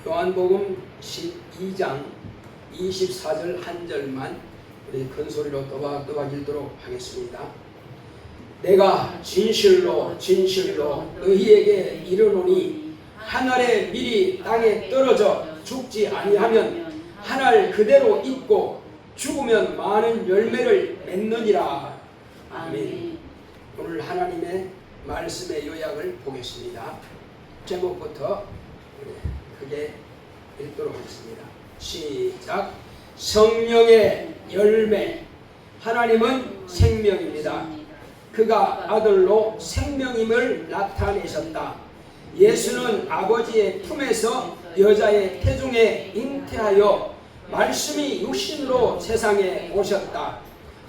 요한복음 12장 24절 한 절만 우리 큰 소리로 또박또박 읽도록 하겠습니다. 내가 진실로 진실로 너희에게 이르노니 한 알의 밀이 땅에 떨어져 죽지 아니하면 한 알 그대로 있고 죽으면 많은 열매를 맺느니라. 아멘. 오늘 하나님의 말씀의 요약을 보겠습니다. 제목부터 크게 읽도록 하겠습니다. 시작. 성령의 열매. 하나님은 생명입니다. 그가 아들로 생명임을 나타내셨다. 예수는 아버지의 품에서 여자의 태중에 잉태하여 말씀이 육신으로 세상에 오셨다.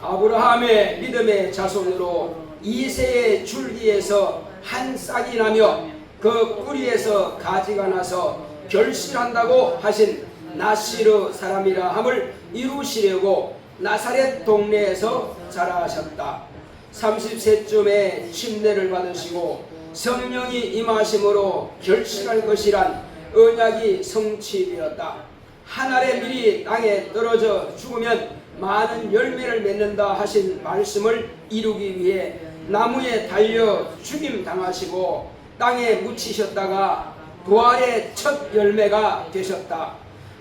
아브라함의 믿음의 자손으로 이새의 줄기에서 한 싹이 나며 그 뿌리에서 가지가 나서 결실한다고 하신 나시르 사람이라 함을 이루시려고 나사렛 동네에서 자라셨다. 30세쯤에 침례를 받으시고 성령이 임하심으로 결실할 것이란 언약이 성취되었다. 한 알의 밀이 땅에 떨어져 죽으면 많은 열매를 맺는다 하신 말씀을 이루기 위해 나무에 달려 죽임 당하시고 땅에 묻히셨다가 부활의 첫 열매가 되셨다.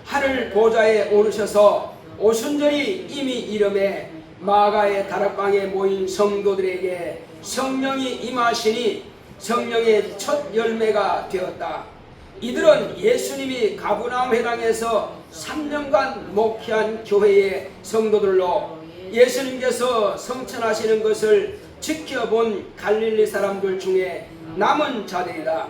하늘 보좌에 오르셔서 오순절이 이미 이름에 마가의 다락방에 모인 성도들에게 성령이 임하시니 성령의 첫 열매가 되었다. 이들은 예수님이 가버나움 회당에서 3년간 목회한 교회의 성도들로 예수님께서 성천하시는 것을 지켜본 갈릴리 사람들 중에 남은 자들이다.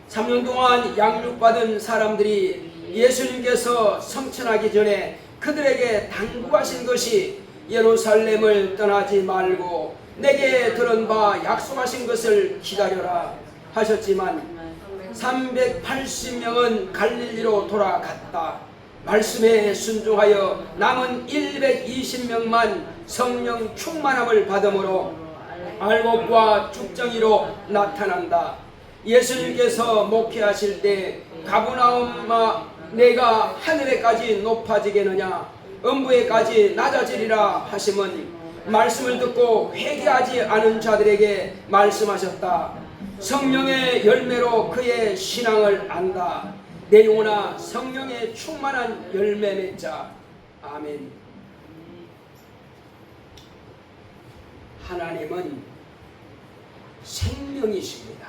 3년 동안 양육받은 사람들이 예수님께서 성천하기 전에 그들에게 당부하신 것이 예루살렘을 떠나지 말고 내게 들은 바 약속하신 것을 기다려라 하셨지만 380명은 갈릴리로 돌아갔다. 말씀에 순종하여 남은 120명만 성령 충만함을 받음으로 알곡과 쭉정이로 나타난다. 예수님께서 목회하실 때 가버나움아 내가 하늘에까지 높아지겠느냐 음부에까지 낮아지리라 하심은 말씀을 듣고 회개하지 않은 자들에게 말씀하셨다. 성령의 열매로 그의 신앙을 안다. 내 영혼아 성령의 충만한 열매 맺자. 아멘. 하나님은 생명이십니다.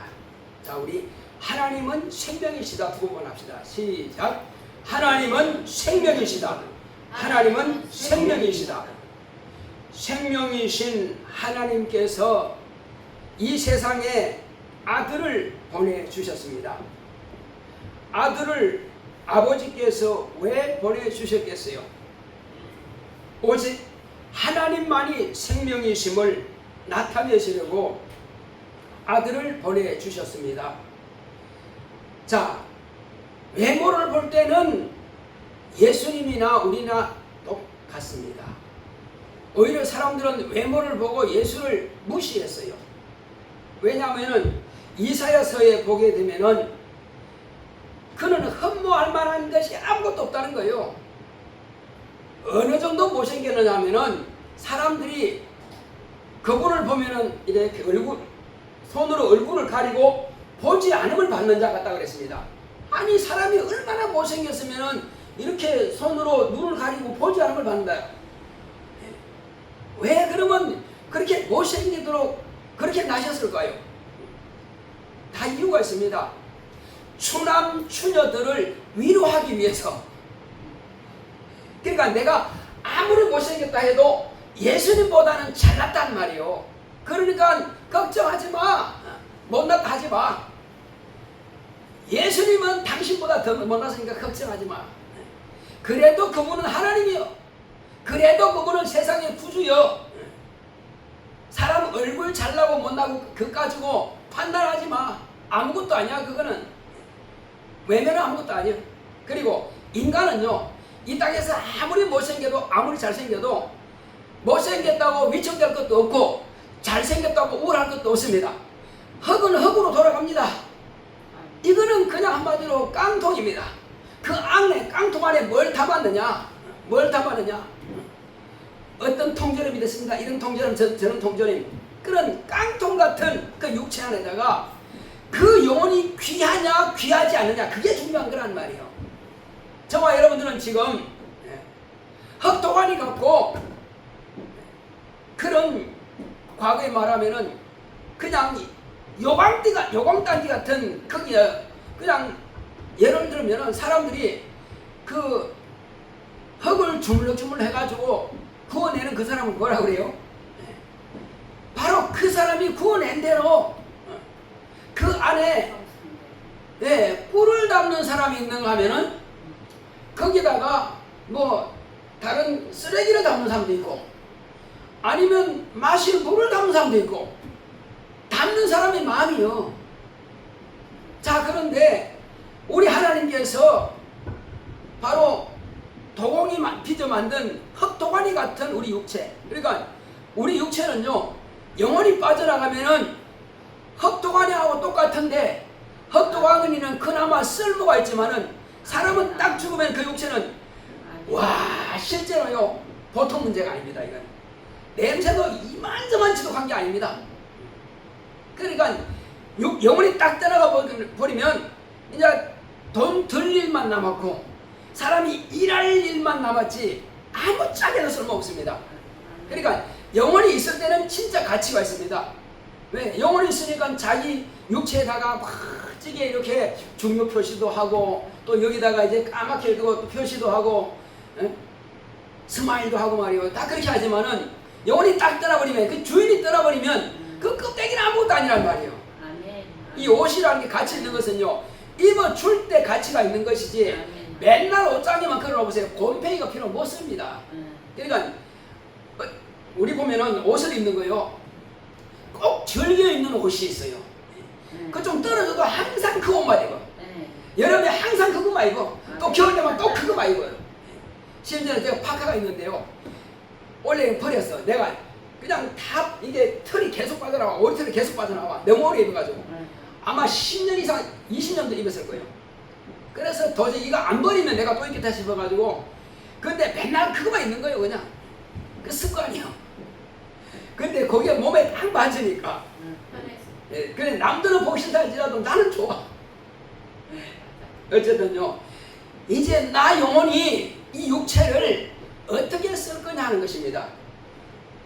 자, 우리 하나님은 생명이시다 두 번 합시다. 시작. 하나님은 생명이시다. 하나님은 생명이시다. 생명이신 하나님께서 이 세상에 아들을 보내주셨습니다. 아들을 아버지께서 왜 보내주셨겠어요? 오직 하나님만이 생명이심을 나타내시려고 아들을 보내주셨습니다. 자, 외모를 볼 때는 예수님이나 우리나 똑같습니다. 오히려 사람들은 외모를 보고 예수를 무시했어요. 왜냐하면 이사야서에 보게 되면은 그는 흠모할 만한 것이 아무것도 없다는 거예요. 어느 정도 못생겼느냐 하면은 사람들이 그분을 보면은 이렇게 손으로 얼굴을 가리고 보지 않음을 받는 자 같다 그랬습니다. 아니 사람이 얼마나 못생겼으면은 이렇게 손으로 눈을 가리고 보지 않음을 받는다. 왜 그러면 그렇게 못생기도록 그렇게 나셨을까요? 다 이유가 있습니다. 추남 추녀들을 위로하기 위해서. 그러니까 내가 아무리 못생겼다 해도 예수님보다는 잘났단 말이요. 그러니까 걱정하지 마. 못났다 하지 마. 예수님은 당신보다 더 못났으니까 걱정하지 마. 그래도 그분은 하나님이요. 그래도 그분은 세상의 구주요. 사람 얼굴 잘나고 못나고 그거 가지고 판단하지 마. 아무것도 아니야. 그거는 외면은 아무것도 아니야. 그리고 인간은요 이 땅에서 아무리 못생겨도 아무리 잘생겨도 못생겼다고 위축될 것도 없고 잘생겼다고 우울할 것도 없습니다. 흙은 흙으로 돌아갑니다. 이거는 그냥 한마디로 깡통입니다. 그 안에 깡통 안에 뭘 담았느냐? 뭘 담았느냐? 어떤 통조림이 됐습니다. 이런 통조림, 저런 통조림. 그런 깡통 같은 그 육체 안에다가 그 영혼이 귀하냐 귀하지 않느냐, 그게 중요한 거란 말이에요. 저와 여러분들은 지금 헛도가니 같고 그런, 과거에 말하면은 그냥 요광단지 같은 거기에 그냥 예를 들면은 사람들이 그 흙을 주물럭주물 해가지고 구워내는 그 사람은 뭐라 그래요? 바로 그 사람이 구워낸 대로 그 안에 꿀을 담는 사람이 있는가 하면은 거기다가 뭐 다른 쓰레기를 담는 사람도 있고 아니면 마실 물을 담는 사람도 있고 담는 사람의 마음이요. 자, 그런데 우리 하나님께서 바로 도공이 빚어 만든 흙도가니 같은 우리 육체, 그러니까 우리 육체는요 영혼이 빠져나가면은 흙도가니하고 똑같은데, 흙도가니는 그나마 쓸모가 있지만은 사람은 딱 죽으면 그 육체는 와 실제로요 보통 문제가 아닙니다. 이건 냄새도 이만저만 지독한 게 아닙니다. 그러니까 영혼이 딱 떠나가 버리면 이제 돈 들 일만 남았고 사람이 일할 일만 남았지 아무짝에도 쓸모없습니다. 그러니까 영혼이 있을 때는 진짜 가치가 있습니다. 왜? 영혼이 있으니까 자기 육체에다가 멋지게 이렇게 중요 표시도 하고 또 여기다가 이제 까맣게 또 표시도 하고 스마일도 하고 말이에요. 다 그렇게 하지만은 영혼이 딱 떠나버리면, 그 주인이 떠나버리면 그 껍데기는 아무것도 아니란 말이에요. 이 옷이라는 게 가치 있는 것은요 입어줄 때 가치가 있는 것이지 맨날 옷장에만 걸어보세요. 곰팡이가 필요 못 씁니다. 그러니까 우리 보면은 옷을 입는 거요 꼭 즐겨 입는 옷이 있어요. 그 좀 떨어져도 항상 그 옷만 입어. 여름에 항상 그거만 입어. 또 겨울 되면 또 그거만 입어요. 심지어 제가 파카가 있는데요 원래 버렸어. 내가 그냥 다 이게 털이 계속 빠져나와, 오리털이 계속 빠져나와. 너무 오래 입어가지고 아마 10년 이상 20년도 입었을 거예요. 그래서 도저히 이거 안 버리면 내가 또 입겠다 싶어가지고, 근데 맨날 그거만 입는 거예요. 그냥 그 습관이요. 근데 거기에 몸에 딱 맞으니까 그래 남들은 보기 싫다할지라도 나는 좋아. 어쨌든요 이제 나 영혼이 이 육체를 어떻게 쓸 거냐 하는 것입니다.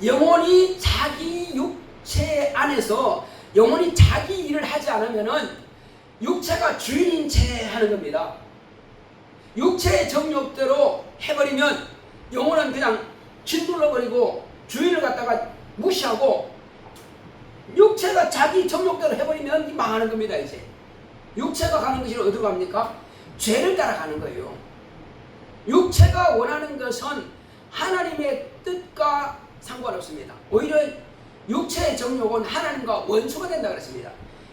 영혼이 자기 육체 안에서 영혼이 자기 일을 하지 않으면은 육체가 주인인 채 하는 겁니다. 육체의 정욕대로 해버리면 영혼은 그냥 짓눌러버리고 주인을 갖다가 무시하고, 육체가 자기 정욕대로 해버리면 망하는 겁니다. 이제 육체가 가는 것이 어디로 갑니까? 죄를 따라가는 거예요. 육체가 원하는 것은 하나님의 뜻과 상관없습니다. 오히려 육체의 정욕은 하나님과 원수가 된다 그랬습니다.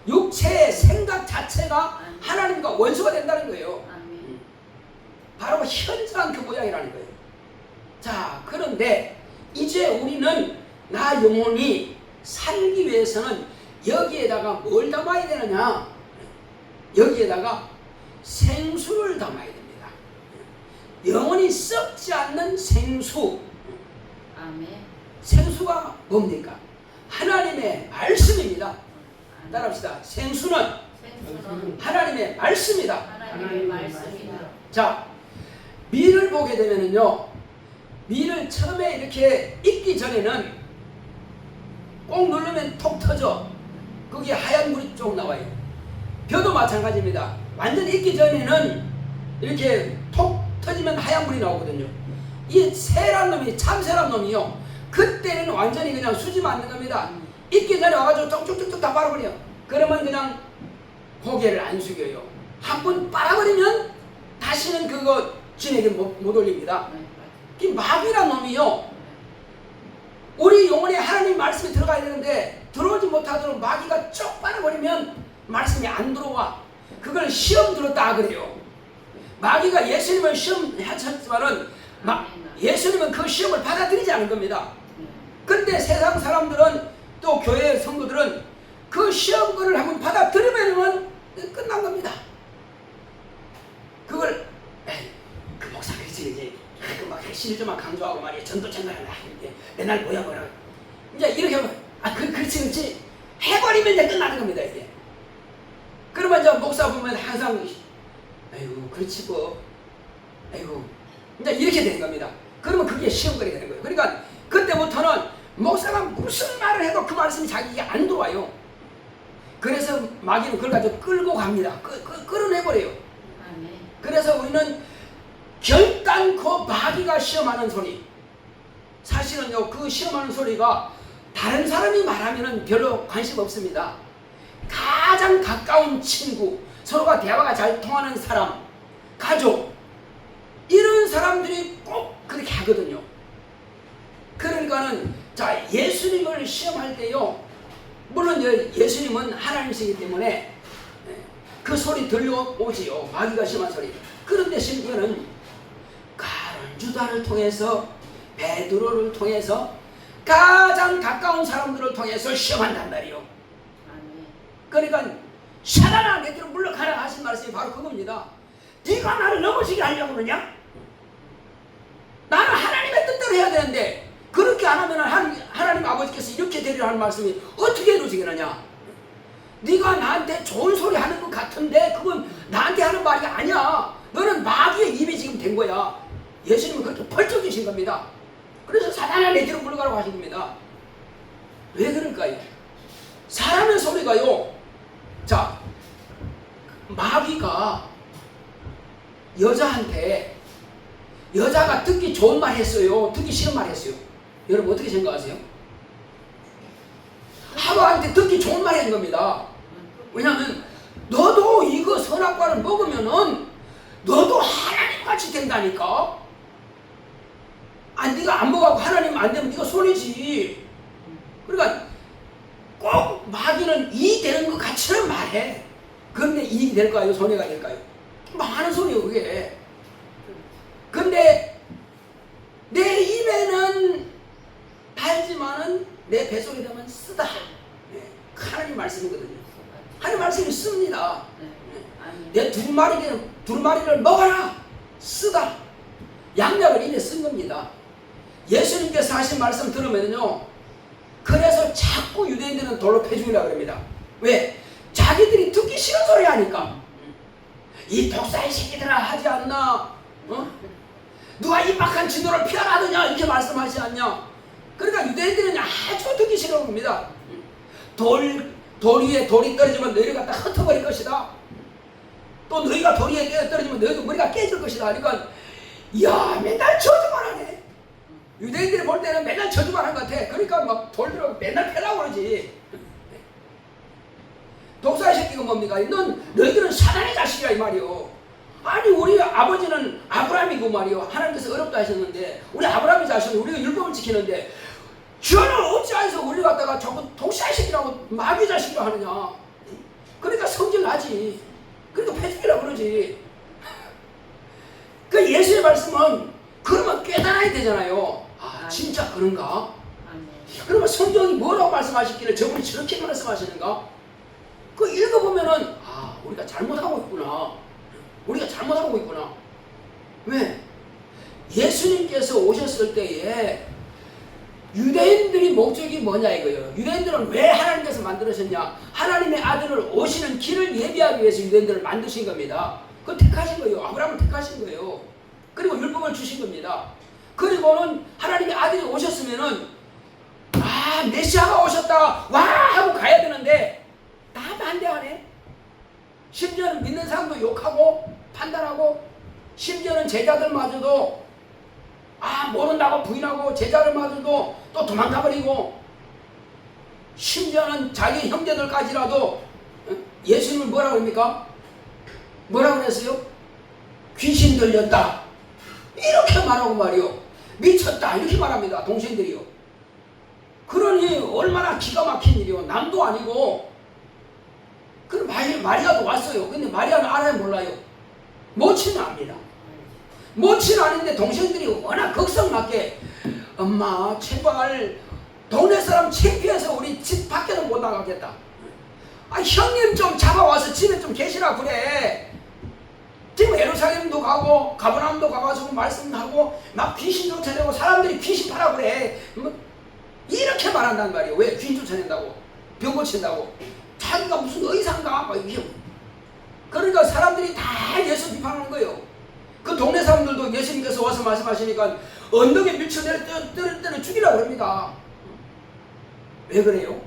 육체의 생각 자체가 하나님과 원수가 된다는 거예요. 바로 현저한 그 모양이라는 거예요. 자, 그런데 이제 우리는 나 영혼이 살기 위해서는 여기에다가 뭘 담아야 되느냐? 여기에다가 생수를 담아야 됩니다. 영혼이 썩지 않는 생수. 아멘. 생수가 뭡니까? 하나님의 말씀입니다. 따라합시다. 생수는 하나님의 말씀이다. 하나님의 말씀이다. 자, 밀을 보게 되면은요, 밀을 처음에 이렇게 익기 전에는 꼭 누르면 톡 터져. 거기에 하얀 물이 쭉 나와요. 벼도 마찬가지입니다. 완전 익기 전에는 이렇게 톡 터지면 하얀 물이 나오거든요. 이 새란 놈이, 참새란 놈이요, 그때는 완전히 그냥 수지 맞는 겁니다. 익기 전에 와가지고 쭉쭉쭉쭉 다 빨아버려. 그러면 그냥 고개를 안 숙여요. 한 번 빨아버리면 다시는 그거 진에게 못 올립니다. 이 마귀란 놈이요, 우리 영혼에 하나님 말씀이 들어가야 되는데 들어오지 못하도록 마귀가 쭉 빨아버리면 말씀이 안 들어와. 그걸 시험 들었다 그래요. 마귀가 예수님을 시험하셨지만은 예수님은 그 시험을 받아들이지 않은 겁니다. 근데 세상 사람들은 또 교회 성도들은 그 시험권을 한번 받아들이면 끝난 겁니다. 그걸 실조만 강조하고 말이야. 전도전가를 이렇게 맨날 뭐야. 이제 이렇게 하면 그렇지 해버리면 이제 끝나는 겁니다. 이제. 그러면 이제 목사 보면 항상 아이고 그렇지 뭐 아이고 이제 이렇게 되는 겁니다. 그러면 그게 시험거리가 되는 거예요. 그러니까 그때부터는 목사가 무슨 말을 해도 그 말씀이 자기에게 안 들어와요. 그래서 마귀는 그걸 가지고 끌고 갑니다. 끌어내버려요. 아멘. 그래서 우리는 결단코 마귀가 시험하는 소리, 사실은요 그 시험하는 소리가 다른 사람이 말하면 별로 관심 없습니다. 가장 가까운 친구, 서로가 대화가 잘 통하는 사람, 가족, 이런 사람들이 꼭 그렇게 하거든요. 그러니까는 자 예수님을 시험할 때요, 물론 예수님은 하나님이시기 때문에 그 소리 들려오지요. 마귀가 시험한 소리. 그런데 심지어는 가룟 유다를 통해서, 베드로를 통해서, 가장 가까운 사람들을 통해서 시험한단 말이요. 아멘. 그러니까 사단아 내 뒤로 물러가라 하신 말씀이 바로 그겁니다. 네가 나를 넘어지게 하려고 그러냐? 나는 하나님의 뜻대로 해야 되는데 그렇게 안 하면 하나님 아버지께서 이렇게 되리라 하는 말씀이 어떻게 이루어지겠느냐? 네가 나한테 좋은 소리 하는 것 같은데 그건 나한테 하는 말이 아니야. 너는 마귀의 입이 지금 된 거야. 예수님은 그렇게 벌쩍 주신 겁니다. 그래서 사단아 내 뒤로 물러가라고 하신 겁니다. 왜 그럴까요? 사람의 소리가요, 자 마귀가 여자한테, 여자가 듣기 좋은 말 했어요, 듣기 싫은 말 했어요? 여러분 어떻게 생각하세요? 하와한테 듣기 좋은 말 해준 겁니다. 왜냐하면 너도 이거 선악과를 먹으면은 너도 하나님같이 된다니까. 네가 안 먹어갖고 하나님 안 되면 네가 손해지. 그러니까 꼭 마귀는 이익이 되는 것 같이는 말해. 그런데 이익이 될까요? 손해가 될까요? 많은 소리예요 그게. 근데 내 입에는 달지만은 내 뱃속에 되면 쓰다. 하나님 말씀이거든요. 하나님 말씀이 씁니다. 내 두루마리를 먹어라. 쓰다. 양약을 이미 쓴 겁니다. 예수님께서 하신 말씀 들으면요, 그래서 자꾸 유대인들은 돌로 패죽이라고 그럽니다. 왜? 자기들이 듣기 싫은 소리 하니까. 이 독사의 새끼들아 하지 않나? 누가 임박한 진도를 피하라더냐 이렇게 말씀하지 않냐? 그러니까 유대인들은 아주 듣기 싫은 겁니다. 돌 위에 돌이 떨어지면 너희를 갖다 흩어버릴 것이다. 또 너희가 돌 위에 떨어지면 너희도 머리가 깨질 것이다. 그러니까 야 맨날 저주만 하네. 유대인들이 볼 때는 맨날 저주만 한 것 같아. 그러니까 막 돌들어 맨날 패라고 그러지. 독사의 새끼가 뭡니까? 너희들은 사단의 자식이라 이 말이요. 아니 우리 아버지는 아브라함이고 말이요. 하나님께서 어렵다 하셨는데 우리 아브라함의 자식은 우리가 율법을 지키는데 주는 어찌하여서 우리를 갖다가 자꾸 독사의 새끼라고 마귀 자식이라고 하느냐. 그러니까 성질나지. 그러니까 패죽이라고 그러지. 그 예수의 말씀은 그러면 깨달아야 되잖아요. 진짜 그런가? 그러면 성경이 뭐라고 말씀하셨길래 저분이 저렇게 말씀하시는가? 그 읽어보면은 우리가 잘못하고 있구나. 우리가 잘못하고 있구나. 왜? 예수님께서 오셨을 때에 유대인들이 목적이 뭐냐 이거예요. 유대인들은 왜 하나님께서 만들으셨냐? 하나님의 아들을 오시는 길을 예비하기 위해서 유대인들을 만드신 겁니다. 그걸 택하신 거예요. 아브라함을 택하신 거예요. 그리고 율법을 주신 겁니다. 그리고는 하나님의 아들이 오셨으면은 메시아가 오셨다 와 하고 가야 되는데 다 반대하네. 심지어는 믿는 사람도 욕하고 판단하고, 심지어는 제자들마저도 모른다고 부인하고, 제자들마저도 또 도망가버리고, 심지어는 자기 형제들까지라도 예수님을 뭐라고 합니까? 뭐라고 그랬어요? 귀신 들렸다 이렇게 말하고 말이요. 미쳤다 이렇게 말합니다. 동생들이요. 그러니 얼마나 기가 막힌 일이요. 남도 아니고. 그럼 마리아도 왔어요. 근데 마리아는 알아요 몰라요? 모치는 압니다. 모치는 아는데 동생들이 워낙 걱정맞게 엄마 제발 동네 사람 창피해서 우리 집 밖에는 못 나가겠다. 형님 좀 잡아와서 집에 좀 계시라 그래. 지금 예루살렘 예루살렘도 가고 가버나움도 가가지고 말씀하고 막 귀신 쫓아내고 사람들이 귀신 파라 그래. 뭐 이렇게 말한단 말이에요. 왜? 귀신 쫓아낸다고, 병 고친다고. 자기가 무슨 의사인가? 막 이게. 그러니까 사람들이 다 예수 비판하는 거예요. 그 동네 사람들도 예수님께서 와서 말씀하시니까 언덕에 밀쳐내려 때려 죽이라고 합니다. 왜 그래요?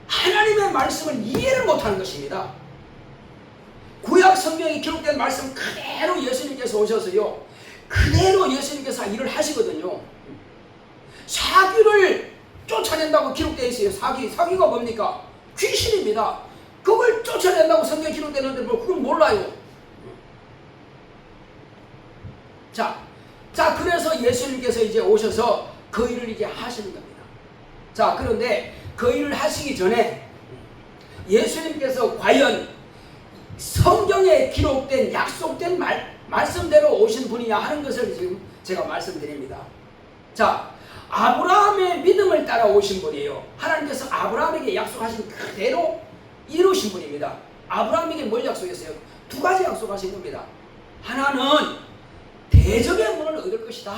하나님의 말씀을 이해를 못하는 것입니다. 구약 성경에 기록된 말씀 그대로 예수님께서 오셔서요, 그대로 예수님께서 일을 하시거든요. 사귀를 쫓아낸다고 기록되어 있어요. 사귀가 뭡니까? 귀신입니다. 그걸 쫓아낸다고 성경에 기록되는데 뭐 그걸 몰라요. 자, 그래서 예수님께서 이제 오셔서 그 일을 이제 하시는 겁니다. 자, 그런데 그 일을 하시기 전에 예수님께서 과연 성경에 기록된 약속된 말씀대로 오신 분이냐 하는 것을 지금 제가 말씀드립니다. 자, 아브라함의 믿음을 따라 오신 분이에요. 하나님께서 아브라함에게 약속하신 그대로 이루신 분입니다. 아브라함에게 뭘 약속했어요? 두 가지 약속하신 겁니다. 하나는 대적의 문을 얻을 것이다,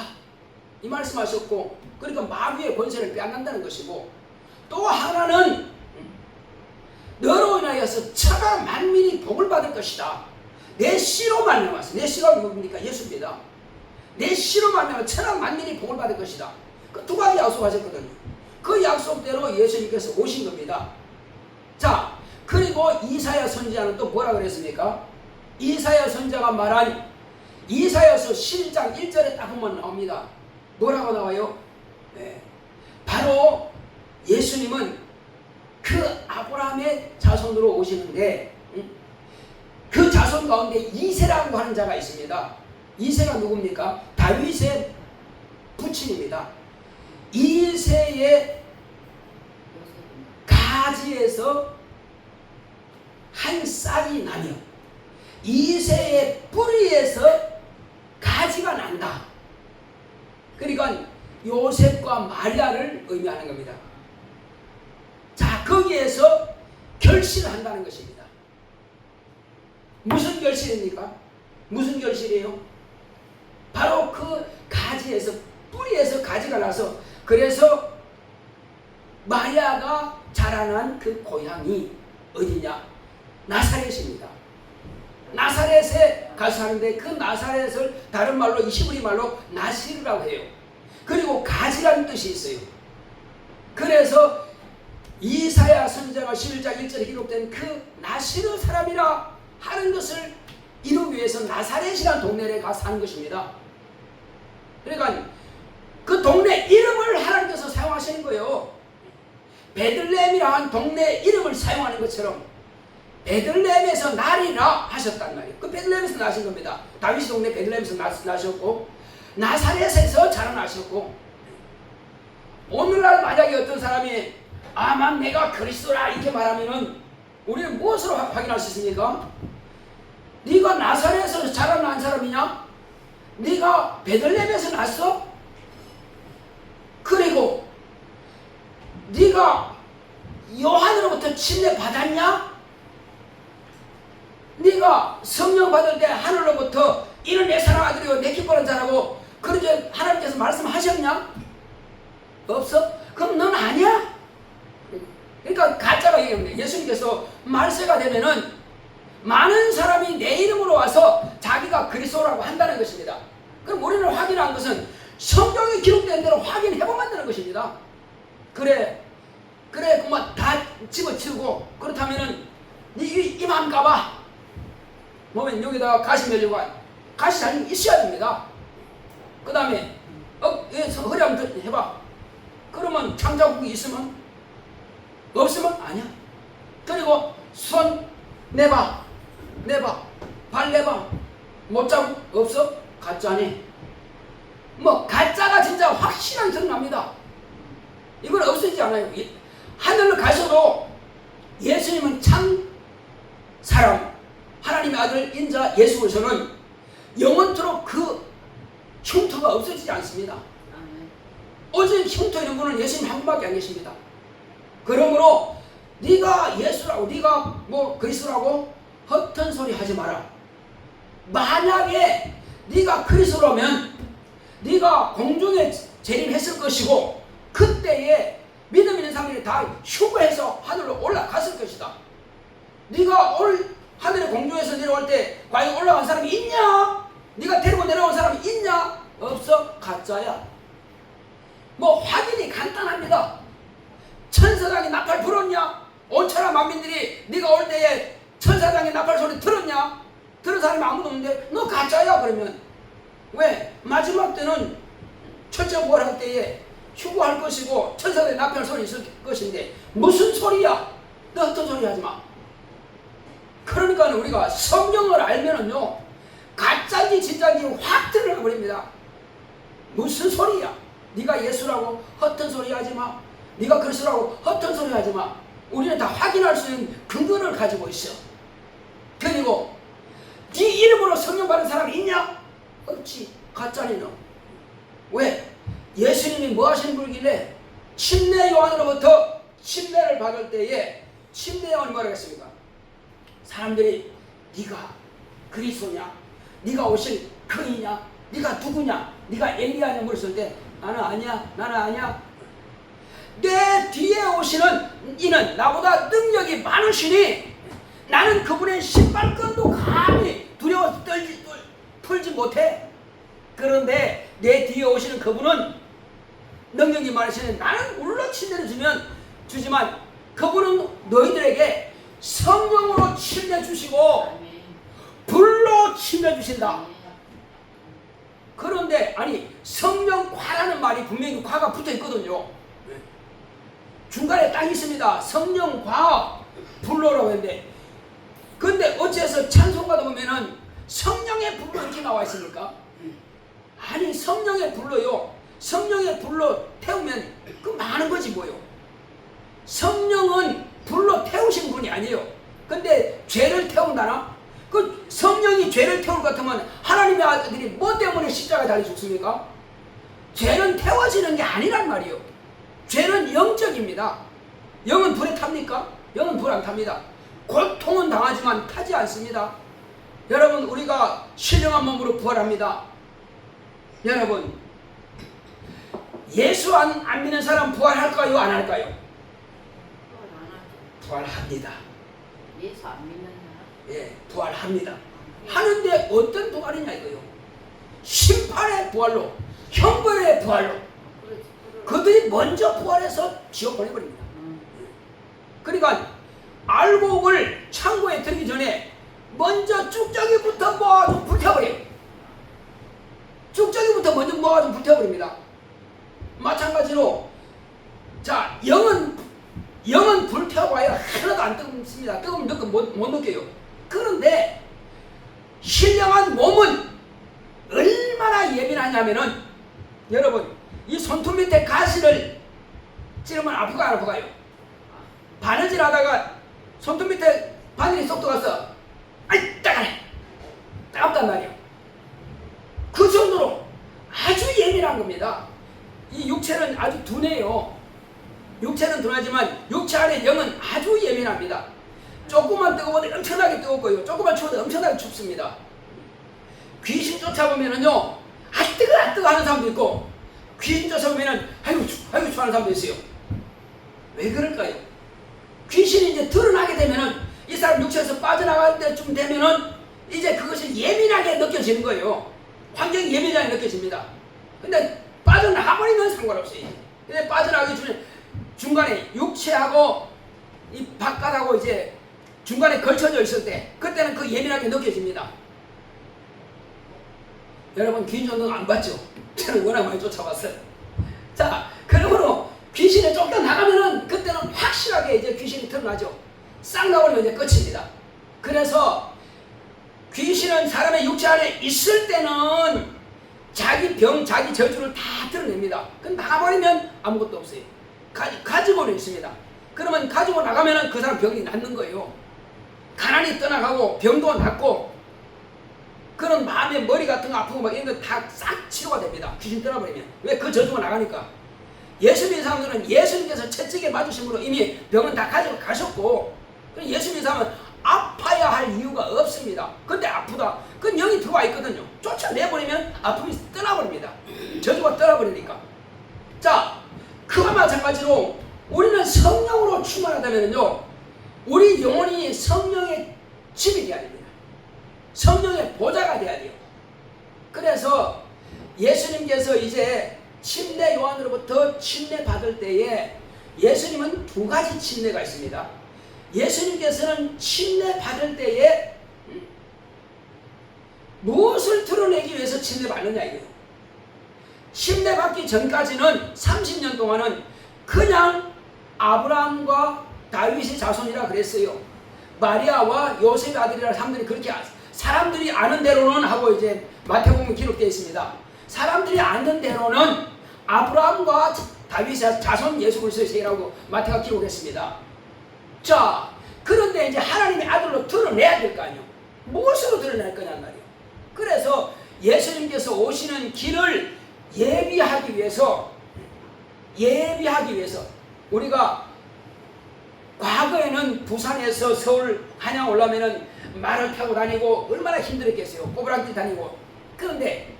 이 말씀하셨고, 그러니까 마귀의 권세를 빼앗는다는 것이고, 또 하나는 너로 인하여서 천하 만민이 복을 받을 것이다. 내 씨로 말미암아서, 내 씨가 누굽니까? 예수입니다. 내 씨로 말미암아 천하 만민이 복을 받을 것이다. 그 두 가지 약속하셨거든요. 그 약속대로 예수님께서 오신 겁니다. 자, 그리고 이사야 선지자는 또 뭐라 그랬습니까? 이사야 선지자가 말한 이사야서 11장 1절에 딱 보면 나옵니다. 뭐라고 나와요? 네. 바로 예수님은 그 아브라함의 자손으로 오시는데, 그 자손 가운데 이세라고 하는 자가 있습니다. 이세가 누굽니까? 다윗의 부친입니다. 이세의 가지에서 한 싹이 나며 이세의 뿌리에서 가지가 난다. 그러니까 요셉과 마리아를 의미하는 겁니다. 자, 거기에서 결실을 한다는 것입니다. 무슨 결실입니까? 무슨 결실이에요? 바로 그 가지에서, 뿌리에서 가지가 나서, 그래서 마리아가 자라난 그 고향이 어디냐? 나사렛입니다. 나사렛에 가서 사는데, 그 나사렛을 다른 말로, 히브리 말로 나시르라고 해요. 그리고 가지라는 뜻이 있어요. 그래서 이사야 선지자가 11장 1절에 기록된 그 나시르 사람이라 하는 것을 이루기 위해서 나사렛이라는 동네에 가서 사는 것입니다. 그러니까 그 동네 이름을 하나님께서 사용하시는 거예요. 베들레헴이라는 동네 이름을 사용하는 것처럼 베들레헴에서 나리라 하셨단 말이에요. 그 베들레헴에서 나신 겁니다. 다윗 동네 베들레헴에서 나셨고, 나사렛에서 자라나셨고, 오늘날 만약에 어떤 사람이 아만 내가 그리스도라 이렇게 말하면은 우리는 무엇으로 확인할 수 있습니까? 네가 나사렛에서 자라난 사람이냐? 네가 베들레헴에서 났어? 그리고 네가 요한으로부터 침례 받았냐? 네가 성령 받을 때 하늘로부터 이는 내 사랑 아들이요 내 기뻐하는 자라고 그렇게 하나님께서 말씀하셨냐? 없어? 그럼 넌 아니야? 그러니까 가짜가 얘기합니다. 예수님께서 말세가 되면은 많은 사람이 내 이름으로 와서 자기가 그리스도라고 한다는 것입니다. 그럼 우리는 확인한 것은 성경에 기록된 대로 확인해보면 되는 것입니다. 그래 그만 다 집어치우고, 그렇다면은 이 마음 가봐. 보면 여기다가 가시 매려고 가시 잘 있어야 됩니다. 그 다음에 허리 한번 해봐. 그러면 창자국이 있으면, 없으면 아니야. 그리고 손 내봐, 발 내봐. 못 자국 없어? 가짜네. 뭐 가짜가 진짜 확실하게 드러납니다. 이건 없어지지 않아요. 하늘로 가셔도 예수님은 참 사람, 하나님의 아들 인자 예수로서는 영원토록 그 흉터가 없어지지 않습니다. 오직 흉터 있는 분은 예수님 한 분밖에 안 계십니다. 그러므로 네가 예수라고, 네가 뭐 그리스도라고 헛된 소리 하지 마라. 만약에 네가 그리스도라면 네가 공중에 재림했을 것이고 그때에 믿음 있는 사람들이 다 휴거해서 하늘로 올라갔을 것이다. 네가 하늘의 공중에서 내려올 때 과연 올라간 사람이 있냐? 네가 데리고 내려온 사람이 있냐? 없어. 가짜야. 뭐 확인이 간단합니다. 천사장이 나팔 불었냐? 온천하 만민들이 네가 올 때에 천사장의 나팔 소리 들었냐? 들은 사람이 아무도 없는데 너 가짜야. 그러면 왜? 마지막 때는 첫째 부활할 때에 휴거할 것이고 천사장의 나팔 소리 있을 것인데 무슨 소리야? 너 어떤 소리 하지 마. 그러니까 우리가 성경을 알면은요 가짜인지 진짜인지 확 드러나 버립니다. 무슨 소리야? 네가 예수라고 헛된 소리 하지 마. 네가 그리스도라고 헛된 소리 하지 마. 우리는 다 확인할 수 있는 근거를 가지고 있어. 그리고 네 이름으로 성령 받은 사람이 있냐? 없지. 가짜니 너. 왜? 예수님이 뭐 하시는 분이길래 침례 요한으로부터 침례를 받을 때에 침례 요한이 뭐라고 했습니까? 사람들이 네가 그리스도냐? 네가 오실 그이냐? 네가 누구냐? 네가 엘리야냐? 물었을 때 나는 아니야. 나는 아니야. 내 뒤에 오시는 이는 나보다 능력이 많으시니 나는 그분의 신발끈도 감히 두려워서 털지 못해. 그런데 내 뒤에 오시는 그분은 능력이 많으시니 나는 물론 침례를 주지만 그분은 너희들에게 성령으로 침례 주시고 불로 침례 주신다. 그런데 아니 성령과라는 말이 분명히 과가 붙어 있거든요. 중간에 딱 있습니다. 성령과 불로라고 했는데 근데 어째서 찬송가도 보면은 성령의 불로 이렇게 나와 있습니까? 아니 성령의 불로요. 성령의 불로 태우면 그 많은 거지 뭐요. 성령은 불로 태우신 분이 아니에요. 근데 죄를 태운다나? 그 성령이 죄를 태울 것 같으면 하나님의 아들이 뭐 때문에 십자가에 달려 죽습니까? 죄는 태워지는 게 아니란 말이에요. 죄는 영적입니다. 영은 불에 탑니까? 영은 불 안 탑니다. 고통은 당하지만 타지 않습니다. 여러분 우리가 신령한 몸으로 부활합니다. 여러분 예수 안 믿는 사람 부활할까요? 안 할까요? 부활합니다. 예수 안 믿는 사람? 예, 부활합니다. 하는데 어떤 부활이냐 이거요. 심판의 부활로, 형벌의 부활로. 그들이 먼저 부활해서 지옥 보내버립니다. 그러니까 알곡을 창고에 들기 전에 먼저 쭉저기부터 모아서 불태워버려요. 쭉저기부터 먼저 모아서 불태워버립니다. 마찬가지로 자 영은 불태워봐야 하나도 안 뜨겁습니다. 뜨거우면 못 느껴요. 그런데 신령한 몸은 얼마나 예민하냐면은 여러분 이 손톱 밑에 가시를 찌르면 아프가 안 아프가요? 바느질 하다가 손톱 밑에 바늘이 쏙 들어가서 아이 따가네 따갑단 말이에요. 그 정도로 아주 예민한 겁니다. 이 육체는 아주 둔해요. 육체는 둔하지만 육체 안에 영은 아주 예민합니다. 조금만 뜨거워도 엄청나게 뜨겁고요. 조금만 추워도 엄청나게 춥습니다. 귀신 쫓아보면은요, 아 뜨거 하는 사람도 있고, 귀신 쫓아보면은 아이고 추워 하는 사람도 있어요. 왜 그럴까요? 귀신이 이제 드러나게 되면은 이 사람 육체에서 빠져나갈 때쯤 되면은 이제 그것이 예민하게 느껴지는 거예요. 환경이 예민하게 느껴집니다. 근데 빠져나가버리면 상관없어요. 근데 빠져나가기 전에 중간에 육체하고 이 바깥하고 이제 중간에 걸쳐져 있을 때 그때는 그 예민하게 느껴집니다. 여러분 귀신 전등 안 봤죠? 저는 워낙 많이 쫓아봤어요. 자, 그러므로 귀신에 쫓겨나가면은 그때는 확실하게 이제 귀신이 드러나죠. 싹 나오면 이제 끝입니다. 그래서 귀신은 사람의 육체 안에 있을 때는 자기 병, 자기 저주를 다 드러냅니다. 그럼 나가버리면 아무것도 없어요. 가지고는 있습니다. 그러면 가지고 나가면은 그 사람 병이 낫는 거예요. 가난이 떠나가고 병도 낫고 그런 마음의 머리 같은 거 아프고 막 이런 거 다 싹 치료가 됩니다. 귀신 떠나버리면. 왜? 그 저주가 나가니까. 예수 믿는 사람들은 예수님께서 채찍에 맞으심으로 이미 병은 다 가지고 가셨고 예수 믿는 사람은 아파야 할 이유가 없습니다. 근데 아프다. 그건 성령이 들어와 있거든요. 쫓아내버리면 아픔이 떠나버립니다. 저주가 떠나버리니까. 자, 그와 마찬가지로 우리는 성령으로 충만하다면요, 우리 영혼이 성령의 집이 되어야 됩니다. 성령의 보좌가 되어야 돼요. 그래서 예수님께서 이제 침례 요한으로부터 침례 받을 때에 예수님은 두 가지 침례가 있습니다. 예수님께서는 침례 받을 때에 무엇을 드러내기 위해서 침례 받느냐 이거예요. 침례 받기 전까지는 30년 동안은 그냥 아브라함과 다윗의 자손이라 그랬어요. 마리아와 요셉의 아들이라 사람들이 그렇게 사람들이 아는 대로는 하고 이제 마태복음 기록되어 있습니다. 사람들이 아는 대로는 아브라함과 다윗의 자손 예수 그리스도의 세라고 마태가 기록했습니다. 자, 그런데 이제 하나님의 아들로 드러내야 될 거 아니에요. 무엇으로 드러낼 거냔 말이에요. 그래서 예수님께서 오시는 길을 예비하기 위해서 우리가 과거에는 부산에서 서울 한양 올라면은 말을 타고 다니고 얼마나 힘들었겠어요. 꼬부랑길 다니고. 그런데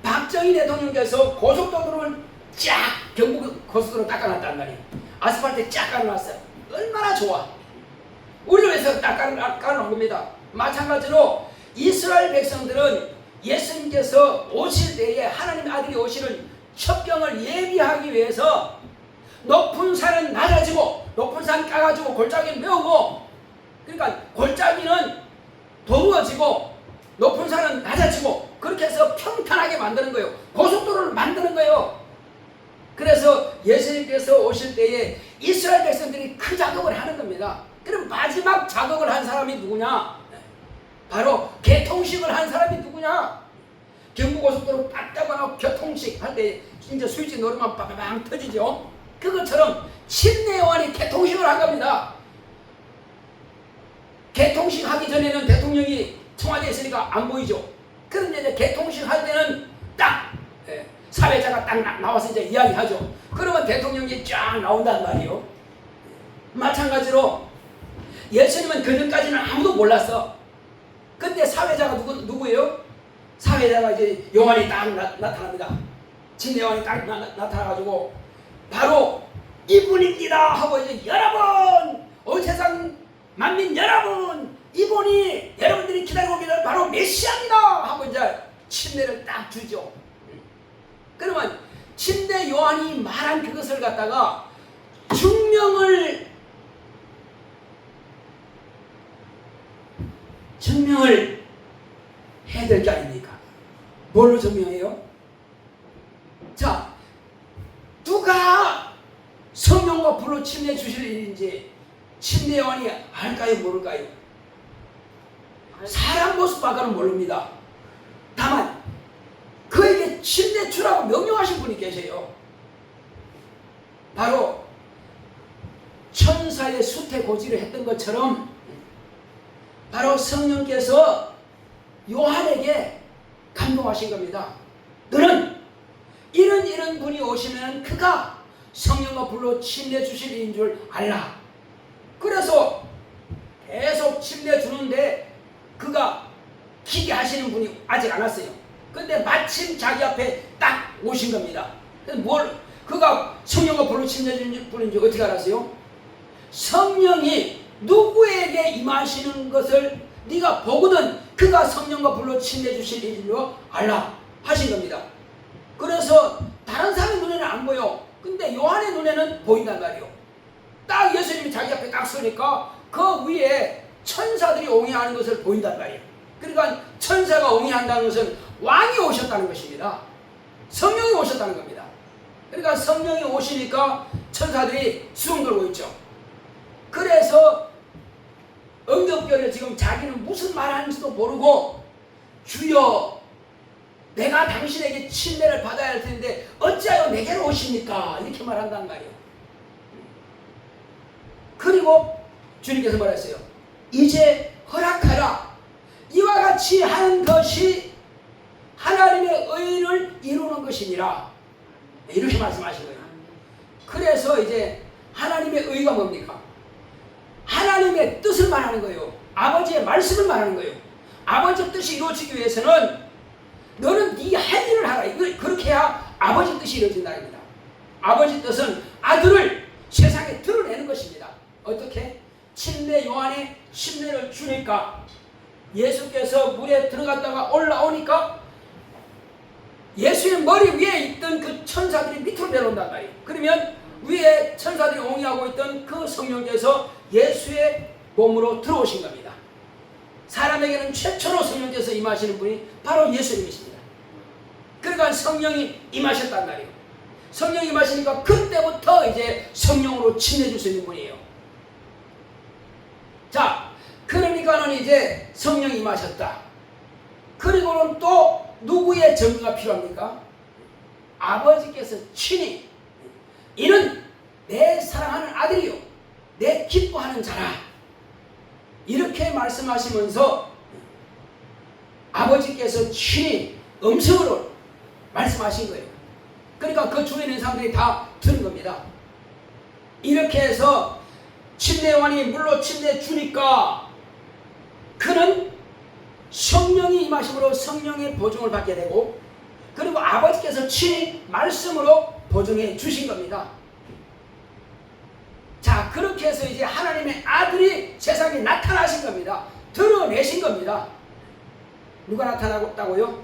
박정희 대통령께서 고속도로를 쫙 경북 고속도로 닦아놨단 말이에요. 아스팔트 쫙 깔아놨어요. 얼마나 좋아. 우리를 위해서 딱 깔아놓은 겁니다. 마찬가지로 이스라엘 백성들은 예수님께서 오실 때에 하나님의 아들이 오시는 첩경을 예비하기 위해서 높은 산은 낮아지고 높은 산 까가지고 골짜기를 메우고, 그러니까 골짜기는 더워지고 높은 산은 낮아지고 그렇게 해서 평탄하게 만드는 거예요. 고속도로를 만드는 거예요. 그래서 예수님께서 오실 때에 이스라엘 백성들이 그 작업을 하는 겁니다. 그럼 마지막 작업을 한 사람이 누구냐? 바로 개통식을 한 사람이 누구냐? 경부고속도로 딱 잡아놓고 교통식 할 때 진짜 스위치 누르면 빠바방 터지죠. 그것처럼 침례 요한이 개통식을 한 겁니다. 개통식 하기 전에는 대통령이 청와대에 있으니까 안 보이죠. 그런데 이제 개통식 할 때는 딱 사회자가 딱 나와서 이제 이야기하죠. 그러면 대통령이 쫙 나온단 말이에요. 마찬가지로 예수님은 그전까지는 아무도 몰랐어. 근데 사회자가 누구예요? 사회자가 이제 요한이 딱 나타납니다. 침례 요한이 딱 나타나가지고 바로 이분입니다 하고 이제 여러분, 온 세상 만민 여러분, 이분이 여러분들이 기다리고 계시는 바로 메시아입니다 하고 이제 침례를 딱 주죠. 그러면 침례 요한이 말한 그것을 갖다가 증명을 해야 될 게 아닙니까? 뭘로 증명해요? 자, 누가 성령과 불로 침례 주실 일인지 침례 요한이 알까요? 모를까요? 사람 모습밖에는 모릅니다. 다만 그에게 침례 주라고 명령하신 분이 계세요. 바로 천사의 수태고지를 했던 것처럼 바로 성령께서 요한에게 감동하신 겁니다. 너는 이런 분이 오시면 그가 성령과 불로 침례 주실 일인 줄 알라. 그래서 계속 침례 주는데 그가 기대하시는 분이 아직 안 왔어요. 근데 마침 자기 앞에 딱 오신 겁니다. 그가 성령과 불로 침례 주는 분인지 어떻게 알았어요? 성령이 누구에게 임하시는 것을 네가 보거든 그가 성령과 불로 침례 주실 일로 알라 하신 겁니다. 그래서 다른 사람의 눈에는 안 보여. 근데 요한의 눈에는 보인단 말이에요. 딱 예수님이 자기 앞에 딱 서니까 그 위에 천사들이 옹이하는 것을 보인단 말이에요. 그러니까 천사가 옹이한다는 것은 왕이 오셨다는 것입니다. 성령이 오셨다는 겁니다. 그러니까 성령이 오시니까 천사들이 수종 들고 있죠. 그래서 응급결에 지금 자기는 무슨 말하는지도 모르고 주여 내가 당신에게 침례를 받아야 할 텐데 어찌하여 내게로 오십니까? 이렇게 말한단 말이에요. 그리고 주님께서 말했어요. 이제 허락하라. 이와 같이 하는 것이 하나님의 의를 이루는 것이니라. 이렇게 말씀하신 거예요. 그래서 이제 하나님의 의가 뭡니까? 하나님의 뜻을 말하는 거예요. 아버지의 말씀을 말하는 거예요. 아버지 뜻이 이루어지기 위해서는 너는 네 할 일을 하라. 그렇게 해야 아버지 뜻이 이루어진다. 아버지 뜻은 아들을 세상에 드러내는 것입니다. 어떻게? 침례 요한의 침례를 주니까 예수께서 물에 들어갔다가 올라오니까 예수의 머리 위에 있던 그 천사들이 밑으로 내려온단 말이에요. 그러면 위에 천사들이 옹이하고 있던 그 성령께서 예수의 몸으로 들어오신 겁니다. 사람에게는 최초로 성령께서 임하시는 분이 바로 예수님이십니다. 그러니까 성령이 임하셨단 말이에요. 성령이 임하시니까 그때부터 이제 성령으로 침례줄 수 있는 분이에요. 자, 그러니까는 이제 성령이 임하셨다. 그리고는 또 누구의 증거가 필요합니까? 아버지께서 친히 이는 내 사랑하는 아들이요 내 기뻐하는 자라. 이렇게 말씀하시면서 아버지께서 친히 음성으로 말씀하신 거예요. 그러니까 그 주위에 있는 사람들이 다 들은 겁니다. 이렇게 해서 침례요한이 물로 침례 주니까 그는 성령이 임하심으로 성령의 보증을 받게 되고, 그리고 아버지께서 친히 말씀으로 보증해 주신 겁니다. 자, 그렇게 해서 이제 하나님의 아들이 세상에 나타나신 겁니다. 드러내신 겁니다. 누가 나타났다고요?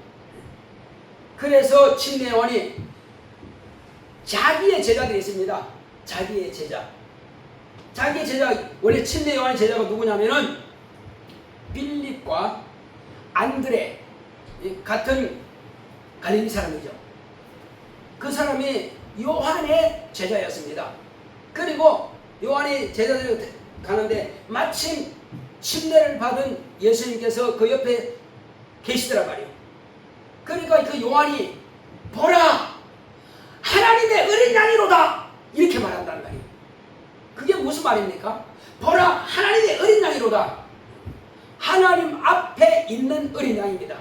그래서 침례요한이 자기의 제자들이 있습니다. 자기의 제자. 원래 침례요한의 제자가 누구냐면은 빌립과 안드레, 같은 갈릴리 사람이죠. 그 사람이 요한의 제자였습니다. 그리고 요한의 제자들이 가는데 마침 침례를 받은 예수님께서 그 옆에 계시더란 말이에요. 그러니까 그 요한이 보라 하나님의 어린 양이로다 이렇게 말한단 말이에요. 그게 무슨 말입니까? 보라 하나님의 어린 양이로다. 하나님 앞에 있는 어린 양입니다.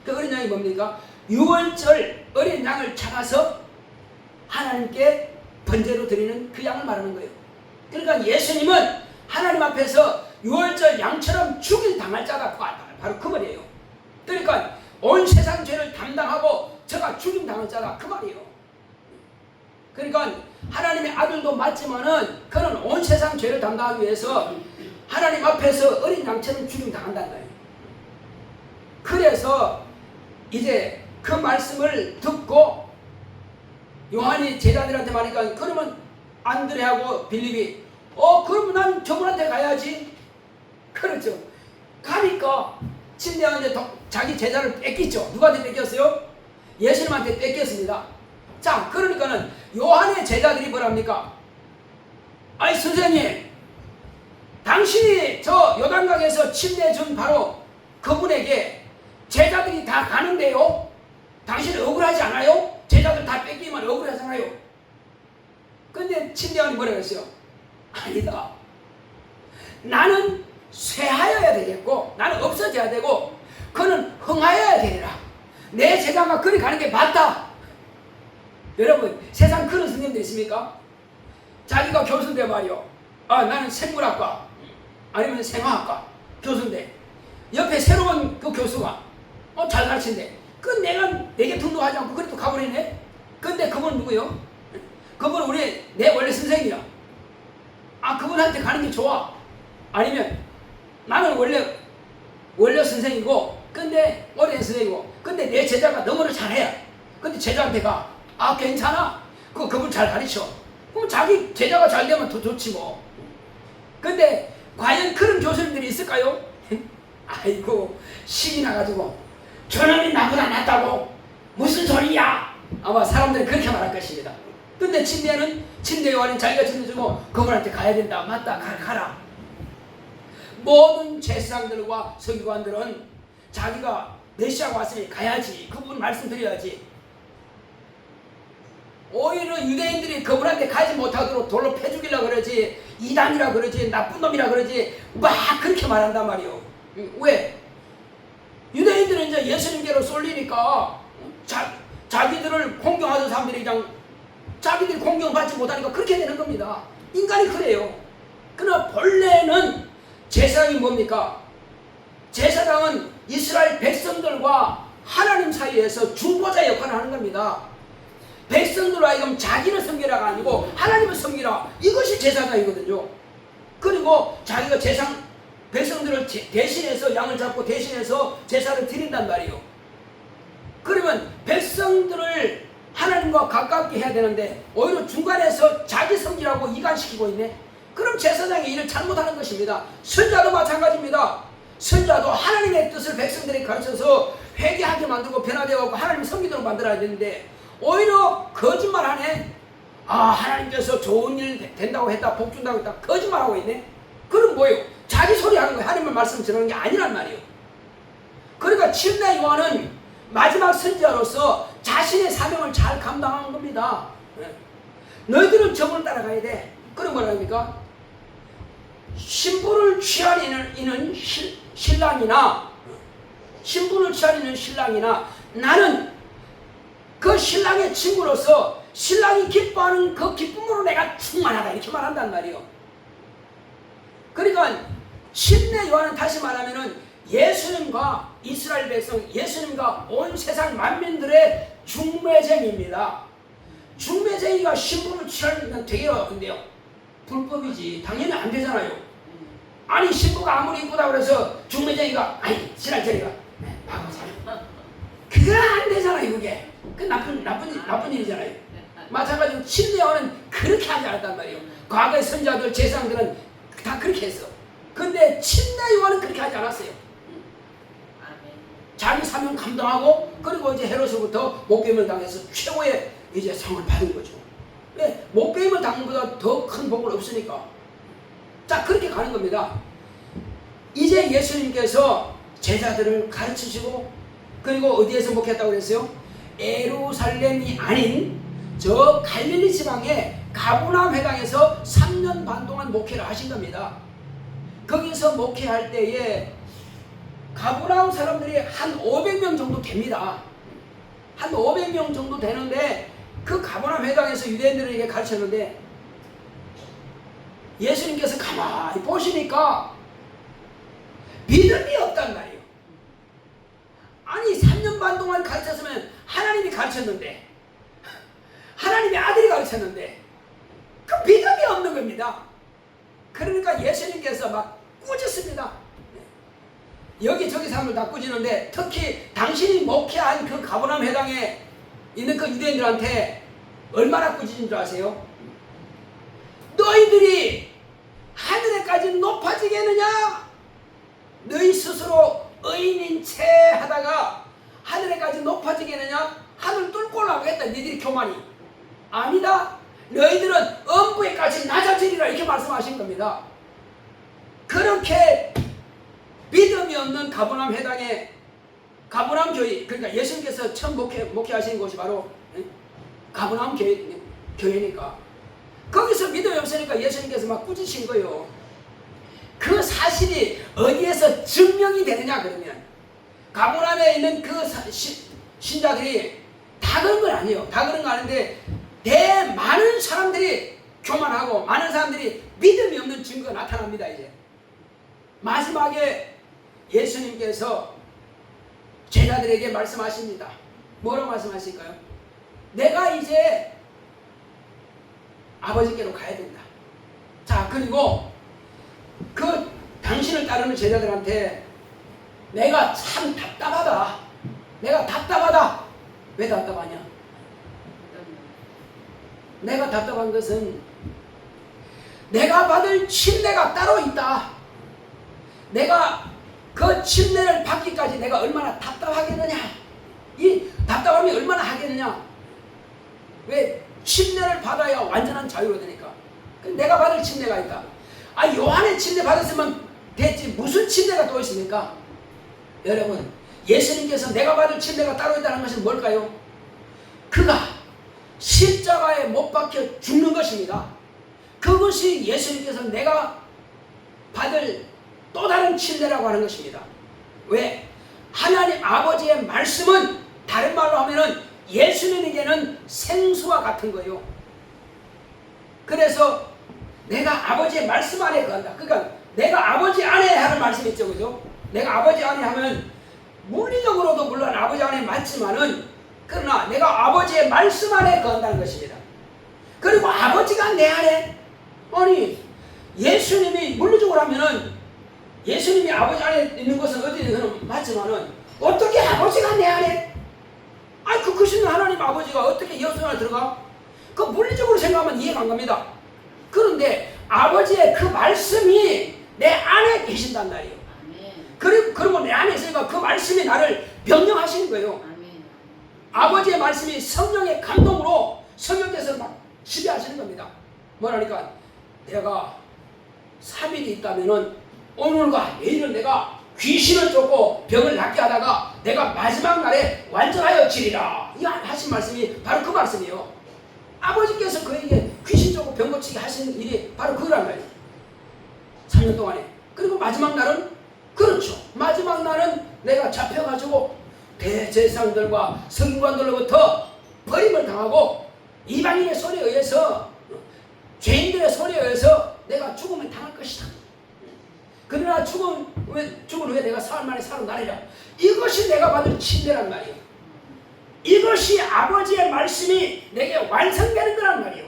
그 어린 양이 뭡니까? 유월절 어린 양을 잡아서 하나님께 번제로 드리는 그 양을 말하는 거예요. 그러니까 예수님은 하나님 앞에서 유월절 양처럼 죽일 당할 자가 바로 그 말이에요. 그러니까 온 세상 죄를 담당하고 저가 죽임 당할 자가 그 말이에요. 그러니까 하나님의 아들도 맞지만은 그는 온 세상 죄를 담당하기 위해서 하나님 앞에서 어린 양처럼 죽임 당한다는 거예요. 그래서 이제 그 말씀을 듣고 요한이 제자들한테 말하니까 그러면 안드레하고 빌립이 그러면 난 저분한테 가야지. 그렇죠. 가니까 침례요한이 자기 제자를 뺏겼죠. 누구한테 뺏겼어요? 예수님한테 뺏겼습니다. 자, 그러니까는 요한의 제자들이 뭐랍니까? 아이 선생님, 당신이 저 요단강에서 침례 준 바로 그분에게 제자들이 다 가는데요. 당신은 억울하지 않아요? 제자들 다 뺏기면 억울하잖아요. 근데 침례요한이 뭐라고 했어요? 아니다. 나는 쇠하여야 되겠고 나는 없어져야 되고 그는 흥하여야 되리라. 내 제자가 그리 가는 게 맞다. 여러분, 세상 그런 스님들 있습니까? 자기가 교수인데 말이요. 나는 생물학과 아니면 생화학과 교수인데 옆에 새로운 그 교수가 잘 가르친대. 내게 등록하지 않고 그래도 가버리네. 근데 그분 누구요? 그분 내 원래 선생이야. 그분한테 가는 게 좋아. 아니면 나는 원래 선생이고 근데 오래된 선생이고 근데 내 제자가 너무나 잘해. 근데 제자한테 가. 괜찮아. 그분 잘 가르쳐. 그럼 자기 제자가 잘 되면 더 좋지 뭐. 근데 과연 그런 교수님들이 있을까요? 아이고 신이 나가지고 저놈이 나보다 낫다고 무슨 소리야. 아마 사람들이 그렇게 말할 것입니다. 근데 침례요한은 자기가 침례주고 그분한테 가야 된다. 맞다. 가라. 모든 제사장들과 서기관들은 자기가 메시아가 왔으니 가야지. 그분 말씀드려야지. 오히려 유대인들이 그분한테 가지 못하도록 돌로 패죽이려고 그러지, 이단이라 그러지, 나쁜 놈이라 그러지 막 그렇게 말한단 말이에요. 왜? 유대인들은 이제 예수님께로 쏠리니까 자기들을 공경하던 사람들이 그냥 자기들이 공경받지 못하니까 그렇게 되는 겁니다. 인간이 그래요. 그러나 본래는 제사장이 뭡니까? 제사장은 이스라엘 백성들과 하나님 사이에서 중보자 역할을 하는 겁니다. 백성들로 하여금 자기를 섬기라가 아니고 하나님을 섬기라. 이것이 제사장이거든요. 그리고 자기가 백성들을 대신해서 양을 잡고 대신해서 제사를 드린단 말이에요. 그러면 백성들을 하나님과 가깝게 해야 되는데 오히려 중간에서 자기 섬기라고 이간시키고 있네. 그럼 제사장이 일을 잘못하는 것입니다. 선자도 마찬가지입니다. 선자도 하나님의 뜻을 백성들에게 가르쳐서 회개하게 만들고 변화되고 하나님 섬기도록 만들어야 되는데 오히려 거짓말하네. 하나님께서 좋은 일 된다고 했다, 복 준다고 했다, 거짓말하고 있네. 그럼 뭐예요? 자기 소리 하는 거예요. 하나님의 말씀 전하는 게 아니란 말이에요. 그러니까 침례 요한은 마지막 선지자로서 자신의 사명을 잘 감당한 겁니다. 너희들은 저분을 따라가야 돼. 그럼 뭐라 합니까? 신분을 취한 이는 신랑이나 나는 그 신랑의 친구로서 신랑이 기뻐하는 그 기쁨으로 내가 충만하다 이렇게 말한단 말이에요. 그러니까 침례 요한은 다시 말하면은 예수님과 이스라엘 백성, 예수님과 온 세상 만민들의 중매쟁이입니다. 중매쟁이가 신분을 취하면 되게요. 근데요, 불법이지. 당연히 안 되잖아요. 아니 신부가 아무리 이쁘다고 그래서 중매쟁이가 신랑 저리가 그거 안 되잖아요. 그게 그 나쁜 일이잖아요. 마찬가지로 침례 요한은 그렇게 하지 않았단 말이에요. 과거의 선자들 제사장들은 다 그렇게 했어. 근데 침례 요한은 그렇게 하지 않았어요. 자기 사명 감당하고 그리고 이제 헤롯으로부터 목배임을 당해서 최고의 이제 상을 받은 거죠. 왜? 목배임을 당한 것보다 더 큰 복은 없으니까. 자, 그렇게 가는 겁니다. 이제 예수님께서 제자들을 가르치시고 그리고 어디에서 목회했다고 그랬어요? 예루살렘이 아닌 저 갈릴리 지방의 가브나움 회당에서 3년 반 동안 목회를 하신 겁니다. 거기서 목회할 때에 가브나움 사람들이 한 500명 정도 됩니다. 한 500명 정도 되는데 그 가브나움 회당에서 유대인들에게 가르쳤는데 예수님께서 가만히 보시니까 믿음이 없단 말이에요. 아니 3년 반 동안 가르쳤으면 하나님이 가르쳤는데 하나님의 아들이 가르쳤는데 그 믿음이 없는 겁니다. 그러니까 예수님께서 막 꾸짖습니다. 여기저기 사람을 다 꾸짖는데 특히 당신이 목회한 그 가브나움 회당에 있는 그 유대인들한테 얼마나 꾸짖은 줄 아세요? 너희들이 하늘에까지 높아지겠느냐? 너희 스스로 의인인 채 하다가 하늘에까지 높아지겠느냐? 하늘 뚫고 올라가겠다. 너희들이 교만이. 아니다. 너희들은 음부에까지 낮아지리라 이렇게 말씀하신 겁니다. 그렇게 믿음이 없는 가브나움 회당에 가브나움 교회, 그러니까 예수님께서 처음 목회하신 곳이 바로 가브나움 교회니까 거기서 믿음이 없으니까 예수님께서 막 꾸짖으신 거예요. 그 사실이 어디에서 증명이 되느냐 그러면 가브나움에 있는 그 신자들이 다 그런 건 아니에요. 다 그런 거 아닌데 많은 사람들이 교만하고 많은 사람들이 믿음이 없는 증거가 나타납니다. 이제 마지막에 예수님께서 제자들에게 말씀하십니다. 뭐라고 말씀하실까요? 내가 이제 아버지께로 가야 된다. 자, 그리고 그 당신을 따르는 제자들한테 내가 참 답답하다. 내가 답답하다. 왜 답답하냐? 내가 답답한 것은 내가 받을 침례가 따로 있다. 내가 그 침례를 받기까지 내가 얼마나 답답하겠느냐. 이 답답함이 얼마나 하겠느냐. 왜? 침례를 받아야 완전한 자유가 되니까. 내가 받을 침례가 있다. 요한의 침례 받았으면 됐지 무슨 침례가 또 있습니까? 여러분, 예수님께서 내가 받을 침례가 따로 있다는 것은 뭘까요? 그가 십자가에 못 박혀 죽는 것입니다. 그것이 예수님께서 내가 받을 또 다른 침례라고 하는 것입니다. 왜? 하나님 아버지의 말씀은 다른 말로 하면은 예수님에게는 생수와 같은 거예요. 그래서 내가 아버지의 말씀 안에 거한다. 그러니까 내가 아버지 안에 하는 말씀이 있죠, 그죠? 내가 아버지 안에 하면 물리적으로도 물론 아버지 안에 맞지만은 그러나 내가 아버지의 말씀 안에 거한다는 것입니다. 그리고 아버지가 내 안에 아니 예수님이 물리적으로 하면은 예수님이 아버지 안에 있는 것은 어디든 맞지만은 어떻게 아버지가 내 안에 아니 그 크신 하나님 아버지가 어떻게 예수 안에 들어가? 그 물리적으로 생각하면 이해가 안 갑니다. 그런데 아버지의 그 말씀이 내 안에 계신단 말이에요. 그리고 내 안에 있으니까 그 말씀이 나를 명령하시는 거예요. 아버지의 말씀이 성령의 감동으로 성령께서 막 지배하시는 겁니다. 뭐라니까 내가 3일이 있다면은 오늘과 내일은 내가 귀신을 쫓고 병을 낫게 하다가 내가 마지막 날에 완전하여 지리라. 이 하신 말씀이 바로 그 말씀이에요. 아버지께서 그에게 귀신 쫓고 병 고치게 하시는 일이 바로 그거란 말이에요. 3년 동안에. 그리고 마지막 날은 그렇죠. 마지막 날은 내가 잡혀가지고 대제사장들과 서기관들로부터 버림을 당하고 이방인의 소리에 의해서 죄인들의 소리에 의해서 내가 죽음을 당할 것이다. 그러나 죽은 후에 내가 사흘 만에 살아나리라. 이것이 내가 받은 침례란 말이에요. 이것이 아버지의 말씀이 내게 완성되는 거란 말이에요.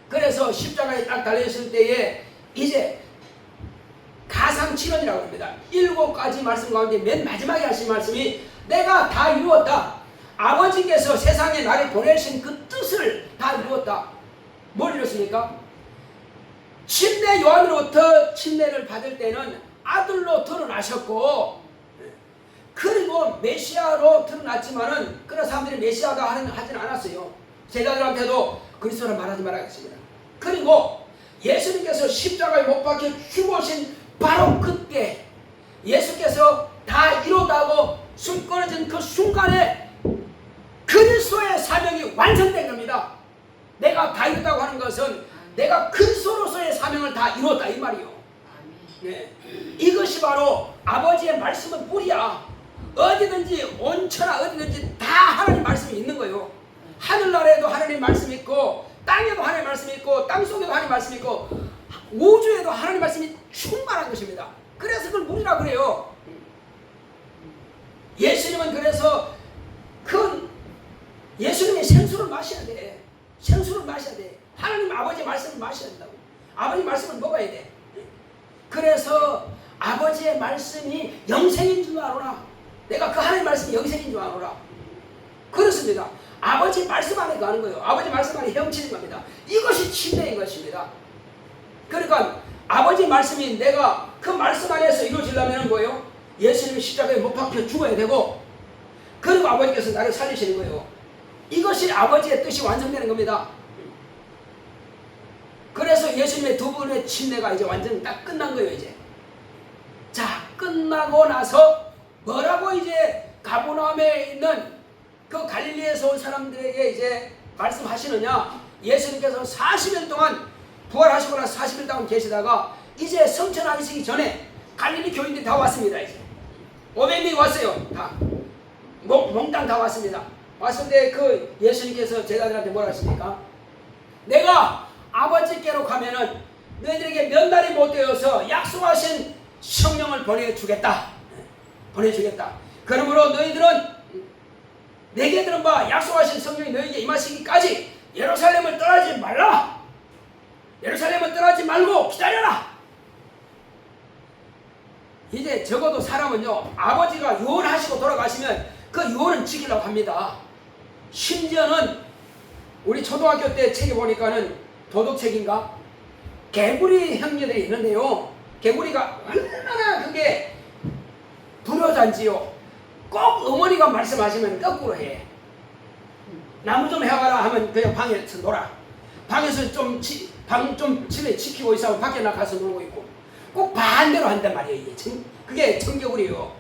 그래서 십자가에 딱 달려있을 때에 이제 가상칠언이라고 합니다. 7가지 말씀 가운데 맨 마지막에 하신 말씀이 내가 다 이루었다. 아버지께서 세상에 나를 보내신 그 뜻을 다 이루었다. 뭘 이뤘습니까? 침례 요한으로부터 침례를 받을 때는 아들로 드러나셨고 그리고 메시아로 드러났지만은 그런 사람들이 메시아가 하지는 않았어요. 제자들한테도 그리스도를 말하지 말아야겠습니다. 그리고 예수님께서 십자가에 못 박혀 죽으신 바로 그때 예수께서 다 이루었다고 숨 끊어진 그 순간에 그리스도의 사명이 완성된 겁니다. 내가 다 이뤘다고 하는 것은 내가 그리스도로서의 사명을 다 이뤘다 이 말이요. 네. 이것이 바로 아버지의 말씀은 뿌리야. 어디든지 온천하 어디든지 다 하나님 말씀이 있는 거예요. 하늘나라에도 하나님 말씀이 있고 땅에도 하나님 말씀이 있고 땅속에도 하나님 말씀이 있고 우주에도 하나님 말씀이 충만한 것입니다. 그래서 그걸 물이라 그래요. 예수님은 그래서 예수님의 생수를 마셔야 돼. 생수를 마셔야 돼. 하나님 아버지의 말씀을 마셔야 된다고. 아버지 말씀을 먹어야 돼. 그래서 아버지의 말씀이 영생인 줄 아노라. 내가 그 하나님 말씀이 영생인 줄 아노라. 그렇습니다. 아버지 말씀 안에 가는 거예요. 아버지 말씀 안에 헤엄치는 겁니다. 이것이 침례인 것입니다. 그러니까 아버지 말씀이 내가 그 말씀 안에서 이루어지려면 뭐예요? 예수님이 십자가에 못 박혀 죽어야 되고 그리고 아버지께서 나를 살리시는 거예요. 이것이 아버지의 뜻이 완성되는 겁니다. 그래서 예수님의 두 번의 침례가 이제 완전 딱 끝난 거예요. 이제 자 끝나고 나서 뭐라고 이제 가버나움에 있는 그 갈릴리에서 온 사람들에게 이제 말씀하시느냐. 예수님께서 40일 동안 부활하시고 나서 40일 동안 계시다가 이제 성천하시기 전에 갈릴리 교인들이 다 왔습니다. 이제 500명이 왔어요. 다 몽땅 다 왔습니다. 왔을 때 그 예수님께서 제자들한테 뭐라 하십니까? 내가 아버지께로 가면은 너희들에게 몇 날이 못 되어서 약속하신 성령을 보내주겠다. 보내주겠다. 그러므로 너희들은 내게 들은 바 약속하신 성령이 너희에게 임하시기까지 예루살렘을 떠나지 말라. 예루살렘을 떠나지 말고 기다려라. 이제 적어도 사람은요 아버지가 유언하시고 돌아가시면 그 유언은 지키려고 합니다. 심지어는 우리 초등학교 때 책에 보니까는 도덕책인가 개구리 형제들이 있는데요. 개구리가 얼마나 그게 불효잔지요. 꼭 어머니가 말씀하시면 거꾸로 해. 나무 좀 해와라 하면 그냥 방에서 놀아. 방에서 방 좀 집에 지키고 있어 밖에 나가서 놀고 있고 꼭 반대로 한단 말이에요. 그게 청개구리요.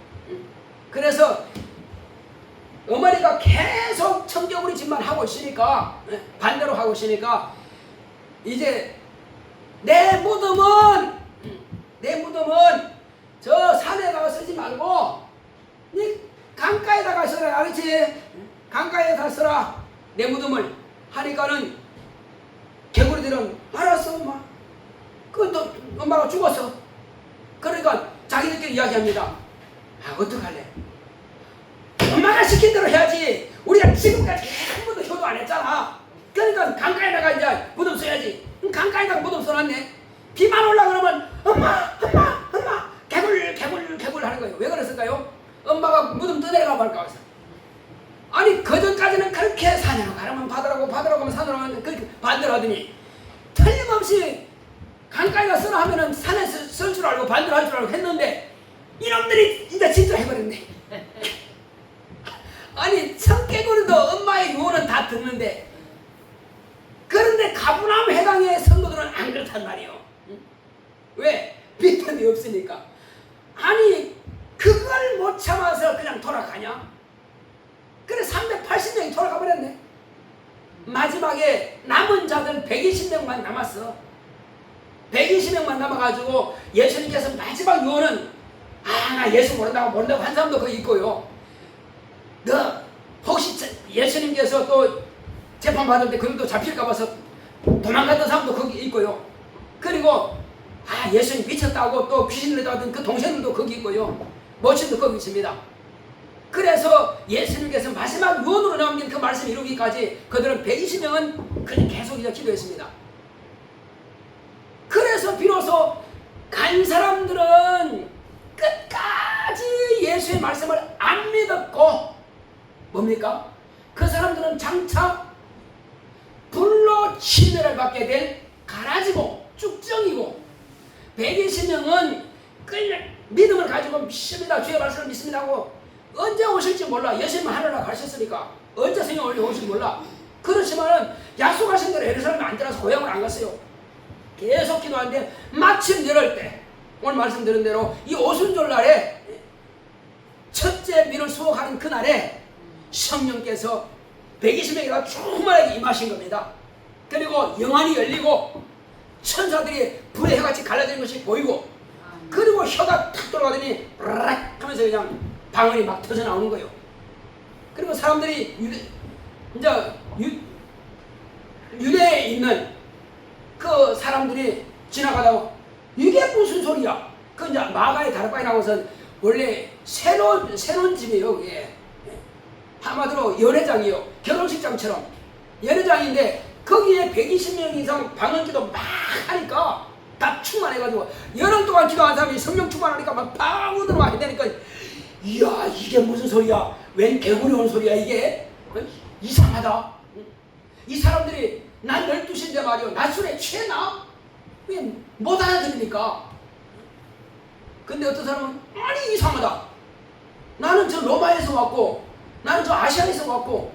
그래서 어머니가 계속 청개구리 짓만 하고 있으니까 반대로 하고 있으니까 이제 내 무덤은 저 산에다가 쓰지 말고 네 강가에다가 써라. 알겠지? 강가에다 써라. 내 무덤을 하니까는 개구리들은 알았어 엄마. 너 엄마가 죽었어. 그러니까 자기들끼리 이야기합니다. 아, 어떡할래? 엄마가 시킨 대로 해야지. 우리가 지금까지 한 번도 효도 안 했잖아. 그러니까 강가에다가 이제 무덤 써야지. 강가에다가 무덤 써놨네. 비만 올라 그러면 엄마 개굴 하는 거예요. 왜 그랬을까요? 엄마가 무덤 떠내려가 말까 해서. 아니 그전까지는 그렇게 산으로 가라면 받으라고 하면 산으로 가면 그렇게 반대로 하더니 틀림없이 강가에다 쓰라 하면은 산에 쓸 줄 알고 반대로 할 줄 알고 했는데 이놈들이 이제 진짜 해버렸네. 아니 청개구리도 엄마의 유언은 다 듣는데 그런데 가부남 해당의 성도들은 안 그렇단 말이에요. 왜? 믿음이 없으니까. 아니 그걸 못 참아서 그냥 돌아가냐? 그래 380명이 돌아가 버렸네. 마지막에 남은 자들 120명만 남았어. 120명만 남아가지고 예수님께서 마지막 유언은 나 예수 모른다고 한 사람도 거기 있고요. 너 혹시 예수님께서 또 재판받을 때 그들도 잡힐까 봐서 도망갔던 사람도 거기 있고요. 그리고 예수님 미쳤다고 또 귀신을 받은 그 동생들도 거기 있고요. 모친도 거기 있습니다. 그래서 예수님께서 마지막 유언으로 남긴 그 말씀 이루기까지 그들은 120명은 그냥 계속 이제 기도했습니다. 그래서 비로소 간 사람들은 끝까지 예수의 말씀을 안 믿었고 뭡니까? 그 사람들은 장차 불로 침례를 받게 될 가라지고 쭉정이고 120명은 그냥 믿음을 가지고 믿습니다. 주의 말씀을 믿습니다 하고 언제 오실지 몰라. 예수님은 하늘나라 가셨으니까 언제 성령 올려오실지 몰라. 그렇지만 약속하신 대로 예루살렘에 안 들어가서 고향을 안 갔어요. 계속 기도하는데 마침 이럴 때 오늘 말씀드린 대로 이 오순절 날에 첫째 밀을 수확하는 그날에 성령께서 120명이나 충만하게 임하신 겁니다. 그리고 영안이 열리고 천사들이 불의 혀같이 갈라지는 것이 보이고 그리고 혀가 탁 돌아가더니 락 하면서 그냥 방언이 막 터져 나오는 거예요. 그리고 사람들이 유대에 있는 그 사람들이 지나가다가 이게 무슨 소리야? 그 이제 마가의 다락방에 나와서 원래 새로운 집이에요. 그게 한마디로 연회장이에요. 결혼식장처럼 연회장인데 거기에 120명 이상 방언기도 막 하니까 다 충만해가지고 여름 동안 기도한 사람이 성령 충만하니까 막 방언으로 막 해대니까 이야 이게 무슨 소리야? 웬 개구리 오는 소리야 이게? 이상하다. 이 사람들이 난 12시인데 말이요 낮술에 취해나? 왜 못 알아들으니까. 근데 어떤 사람은 아니 이상하다. 나는 저 로마에서 왔고 나는 저 아시아에서 왔고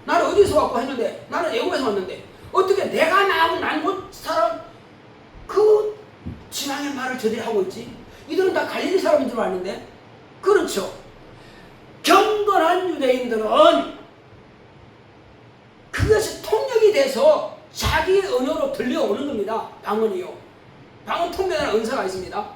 나는 어디서 왔고 했는데 나는 애국에서 왔는데 어떻게 내가 난 못 사람 그 지방의 말을 저들이 하고 있지? 이들은 다 갈릴리 사람인 줄 아는데. 그렇죠. 경건한 유대인들은 그것이 통역이 돼서 자기의 언어로 들려오는 겁니다. 방언이요. 방언 통변하는 은사가 있습니다.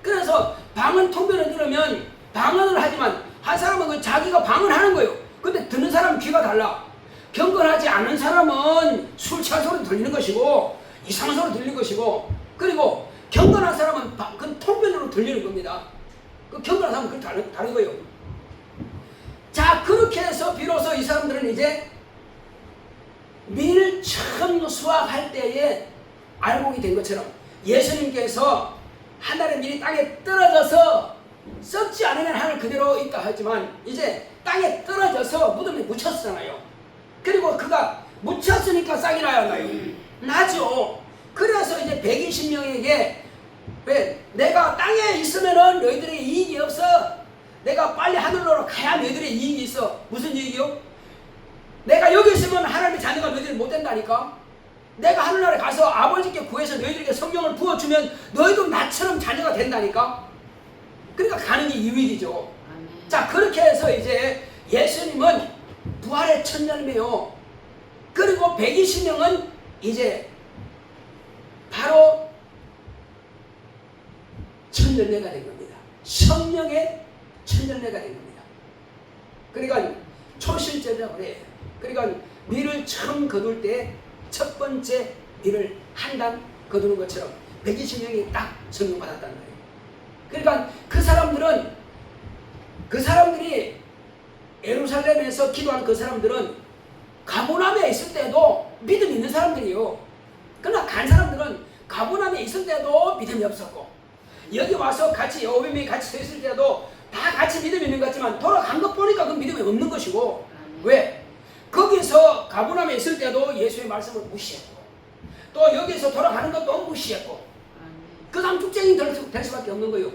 그래서 방언 통변을 들으면 방언을 하지만 한 사람은 그 자기가 방언하는 거예요. 근데 듣는 사람은 귀가 달라. 경건하지 않은 사람은 술 취한 소리 들리는 것이고 이상한 소리 들리는 것이고 그리고 경건한 사람은 그 통변으로 들리는 겁니다. 그 경건한 사람은 그게 다른 거예요. 자 그렇게 해서 비로소 이 사람들은 이제 밀 처음 수확할 때에 알곡이 된 것처럼 예수님께서 하늘의 밀이 땅에 떨어져서 썩지 않으면 하늘 그대로 있다 하지만 이제 땅에 떨어져서 무덤에 묻혔잖아요. 그리고 그가 묻혔으니까 싹이 나야 나요. 나죠. 그래서 이제 120명에게 왜 내가 땅에 있으면은 너희들에게 이익이 없어. 내가 빨리 하늘로 가야 너희들의 이익이 있어. 무슨 이익이요? 내가 여기 있으면 하나님의 자녀가 너희들이 못 된다니까. 내가 하늘나라에 가서 아버지께 구해서 너희들에게 성령을 부어주면 너희도 나처럼 자녀가 된다니까. 그러니까 가는 게 유익이죠. 자 그렇게 해서 이제 예수님은 부활의 첫 열매요. 그리고 120명은 이제 바로 첫 열매가 된 겁니다. 성령의 첫 열매가 된 겁니다. 그러니까 초실제라 그래. 그러니까 밀을 처음 거둘 때 첫 번째 밀을 한 단 거두는 것처럼 120명이 딱 성령 받았단 말이에요. 그러니까 그 사람들이 예루살렘에서 기도한 그 사람들은 가버나움에 있을 때도 믿음이 있는 사람들이요. 그러나 간 사람들은 가버나움에 있을 때도 믿음이 없었고, 여기 와서 같이 여호와님이 같이 서 있을 때도 다 같이 믿음이 있는 것 같지만 돌아간 것 보니까 그 믿음이 없는 것이고, 왜? 거기서 가버나움에 있을 때도 예수의 말씀을 무시했고, 또 여기서 돌아가는 것도 무시했고, 그 다음 쭉쟁이 될 수밖에 없는 거예요.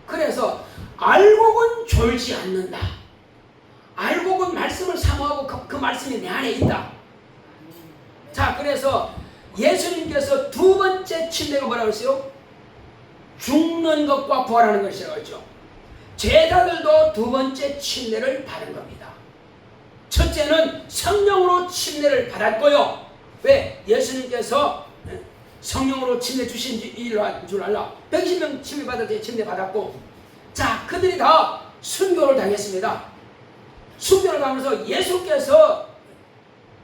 그래서 알곡은 졸지 않는다. 알곡은 말씀을 사모하고 그 말씀이 내 안에 있다. 자, 그래서 예수님께서 두 번째 침례가 뭐라고 했어요? 죽는 것과 부활하는 것이라고 했죠. 제자들도 두 번째 침례를 받은 겁니다. 첫째는 성령으로 침례를 받았고요. 왜? 예수님께서 성령으로 침례 주신 줄 알라. 120명 침례 받을 때 침례 받았고, 자, 그들이 다 순교를 당했습니다. 순교를 당하면서 예수께서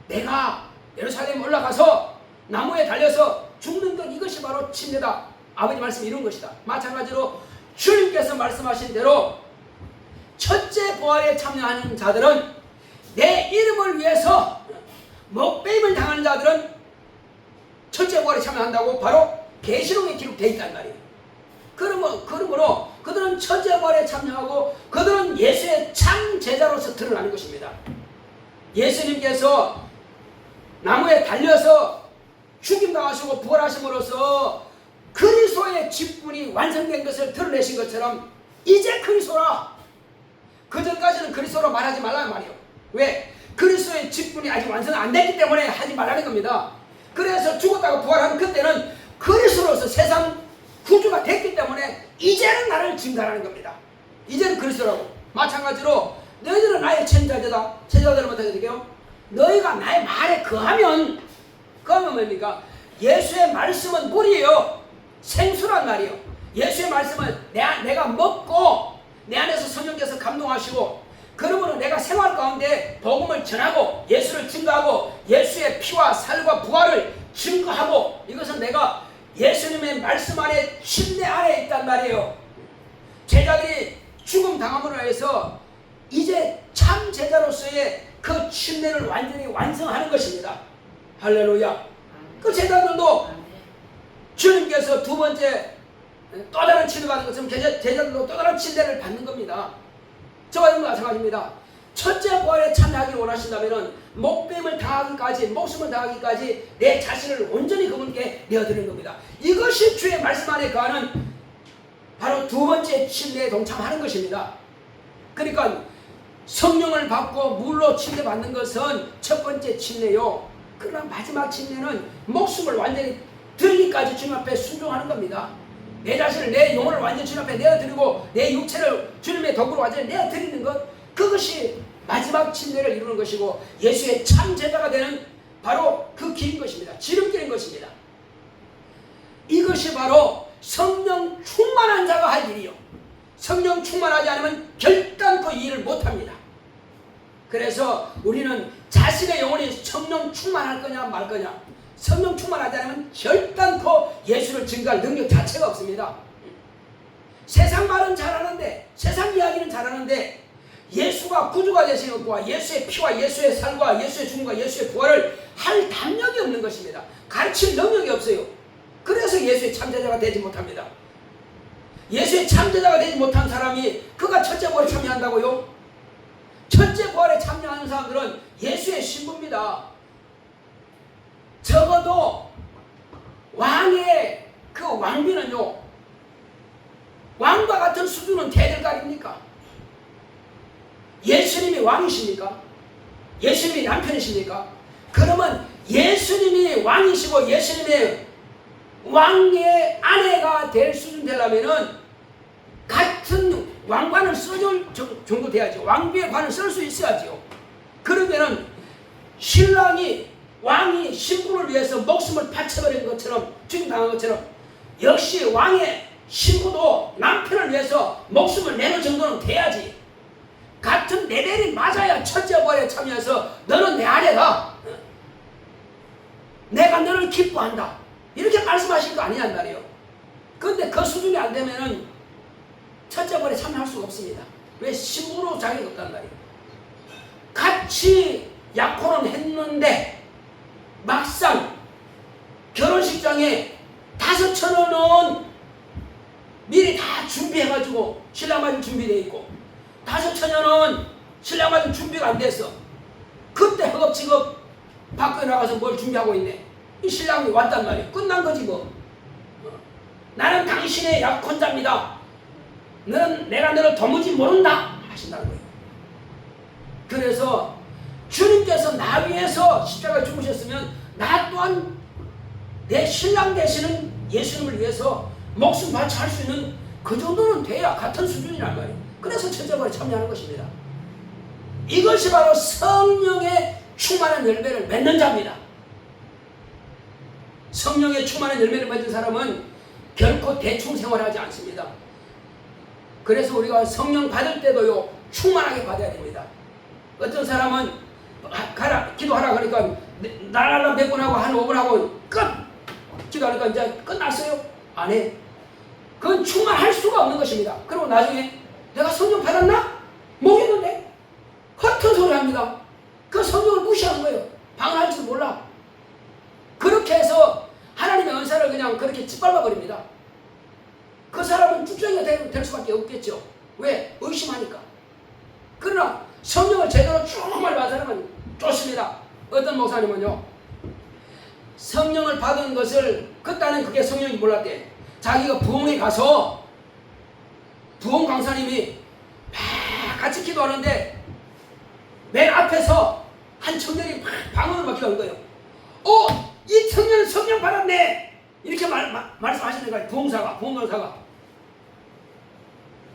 내가 예루살렘 올라가서 나무에 달려서 죽는 것, 이것이 바로 침례다. 아버지 말씀이 이런 것이다. 마찬가지로 주님께서 말씀하신 대로 첫째 부활에 참여하는 자들은, 내 이름을 위해서 목배임을 당하는 자들은 첫째 부활에 참여한다고 바로 계시록에 기록되어 있단 말이에요. 그러므로 그들은 첫째 부활에 참여하고 그들은 예수의 참 제자로서 드러나는 것입니다. 예수님께서 나무에 달려서 죽임당하시고 부활하심으로써 그리스도의 직분이 완성된 것을 드러내신 것처럼 이제 그리스도라. 그전까지는 그리스도로 말하지 말라는 말이에요. 왜? 그리스도의 직분이 아직 완성 안 됐기 때문에 하지 말라는 겁니다. 그래서 죽었다가 부활한 그때는 그리스도로서 세상 구주가 됐기 때문에 이제는 나를 증거하는 겁니다. 이제는 그리스도라고. 마찬가지로 너희들은 나의 제자들이다. 제자들은 어떻게 되게요? 너희가 나의 말에 거하면 뭡니까? 예수의 말씀은 물이에요. 생수란 말이에요. 예수의 말씀은 내가 먹고 내 안에서 성령께서 감동하시고, 그러므로 내가 생활 가운데 복음을 전하고 예수를 증거하고 예수의 피와 살과 부활을 증거하고, 이것은 내가 예수님의 말씀 안에 침례 안에 있단 말이에요. 제자들이 죽음 당함으로 해서 이제 참 제자로서의 그 침례를 완전히 완성하는 것입니다. 할렐루야. 그 제자들도 주님께서 두 번째 또 다른 침례 받는 것처럼 제자들도 또 다른 침례를 받는 겁니다. 저와 여러분 마찬가지입니다. 첫째 부활에 참여하기를 원하신다면 목숨을 다하기까지 내 자신을 온전히 그분께 내어드리는 겁니다. 이것이 주의 말씀 안에 거하는 바로 두 번째 침례에 동참하는 것입니다. 그러니까 성령을 받고 물로 침례 받는 것은 첫 번째 침례요. 그러나 마지막 침례는 목숨을 완전히 드리기까지 주님 앞에 순종하는 겁니다. 내 자신을, 내 영혼을 완전히 주님 앞에 내어드리고 내 육체를 주님의 덕으로 완전히 내어드리는 것, 그것이 마지막 침례를 이루는 것이고 예수의 참 제자가 되는 바로 그 길인 것입니다. 지름길인 것입니다. 이것이 바로 성령 충만한 자가 할 일이요. 성령 충만하지 않으면 결단코 이 일을 못합니다. 그래서 우리는 자신의 영혼이 성령 충만할 거냐 말 거냐, 성령 충만하지 않으면 결단코 예수를 증거할 능력 자체가 없습니다. 세상 말은 잘하는데, 세상 이야기는 잘하는데 예수가 구주가 되신 것과 예수의 피와 예수의 살과 예수의 죽음과 예수의 부활을 할 담력이 없는 것입니다. 가르칠 능력이 없어요. 그래서 예수의 참제자가 되지 못합니다. 예수의 참제자가 되지 못한 사람이 그가 첫째 부활에 참여한다고요? 첫째 부활에 참여하는 사람들은 예수의 신부입니다. 적어도 왕의 그 왕비는요, 왕과 같은 수준은 돼야 될 거 아닙니까? 예수님이 왕이십니까? 예수님이 남편이십니까? 그러면 예수님이 왕이시고 예수님의 왕의 아내가 될 수준 되려면은 같은 왕관을 써줄 정도 돼야죠. 왕비의 관을 쓸 수 있어야죠. 그러면은 왕이 신부를 위해서 목숨을 바쳐버린 것처럼, 죽임당한 것처럼, 역시 왕의 신부도 남편을 위해서 목숨을 내는 정도는 돼야지. 같은 레벨이 맞아야 첫째 부활에 참여해서 너는 내 아내다, 내가 너를 기뻐한다, 이렇게 말씀하신 거 아니냔 말이에요. 근데 그 수준이 안 되면은 첫째벌에 참여할 수가 없습니다. 왜? 신부로 자격이 없단 말이에요. 같이 약혼은 했는데 막상 결혼식장에 5,000원은 미리 다 준비해가지고 신랑 맞을 준비되어 있고 5,000원은 신랑 맞을 준비가 안 됐어. 그때 허겁지겁 밖에 나가서 뭘 준비하고 있네. 이 신랑이 왔단 말이에요. 끝난 거지 뭐. 나는 당신의 약혼자입니다. 내가 너를 도무지 모른다 하신다는 거예요. 그래서 주님께서 나 위해서 십자가에 죽으셨으면 나 또한 내 신랑 되시는 예수님을 위해서 목숨 바쳐 할 수 있는 그 정도는 돼야 같은 수준이란 말이에요. 그래서 천자벌에 참여하는 것입니다. 이것이 바로 성령의 충만한 열매를 맺는 자입니다. 성령의 충만한 열매를 맺은 사람은 결코 대충 생활하지 않습니다. 그래서 우리가 성령 받을 때도요 충만하게 받아야 됩니다. 어떤 사람은 기도하라 그러니까 나라라 몇 번 하고 한 5분 하고 끝! 기도하니까 이제 끝났어요? 안 해. 그건 충만할 수가 없는 것입니다. 그리고 나중에 내가 성령 받았나? 모르겠는데? 허튼 소리 합니다. 그 성령을 무시하는 거예요. 방언할 줄 몰라. 그렇게 해서 하나님의 은사를 그냥 그렇게 짓밟아 버립니다. 그 사람은 쭉정이가 될 수밖에 없겠죠. 왜? 의심하니까. 그러나 성령을 제대로 충만히 받은 사람은 좋습니다. 어떤 목사님은요 성령을 받은 것을 그때는 그게 성령이 몰랐대. 자기가 부흥에 가서 부흥 강사님이 막 같이 기도하는데 맨 앞에서 한 청년이 방언을 막 기도하는 거예요. 이 청년은 성령 받았네 이렇게 말씀하시는 거예요. 부흥 강사가.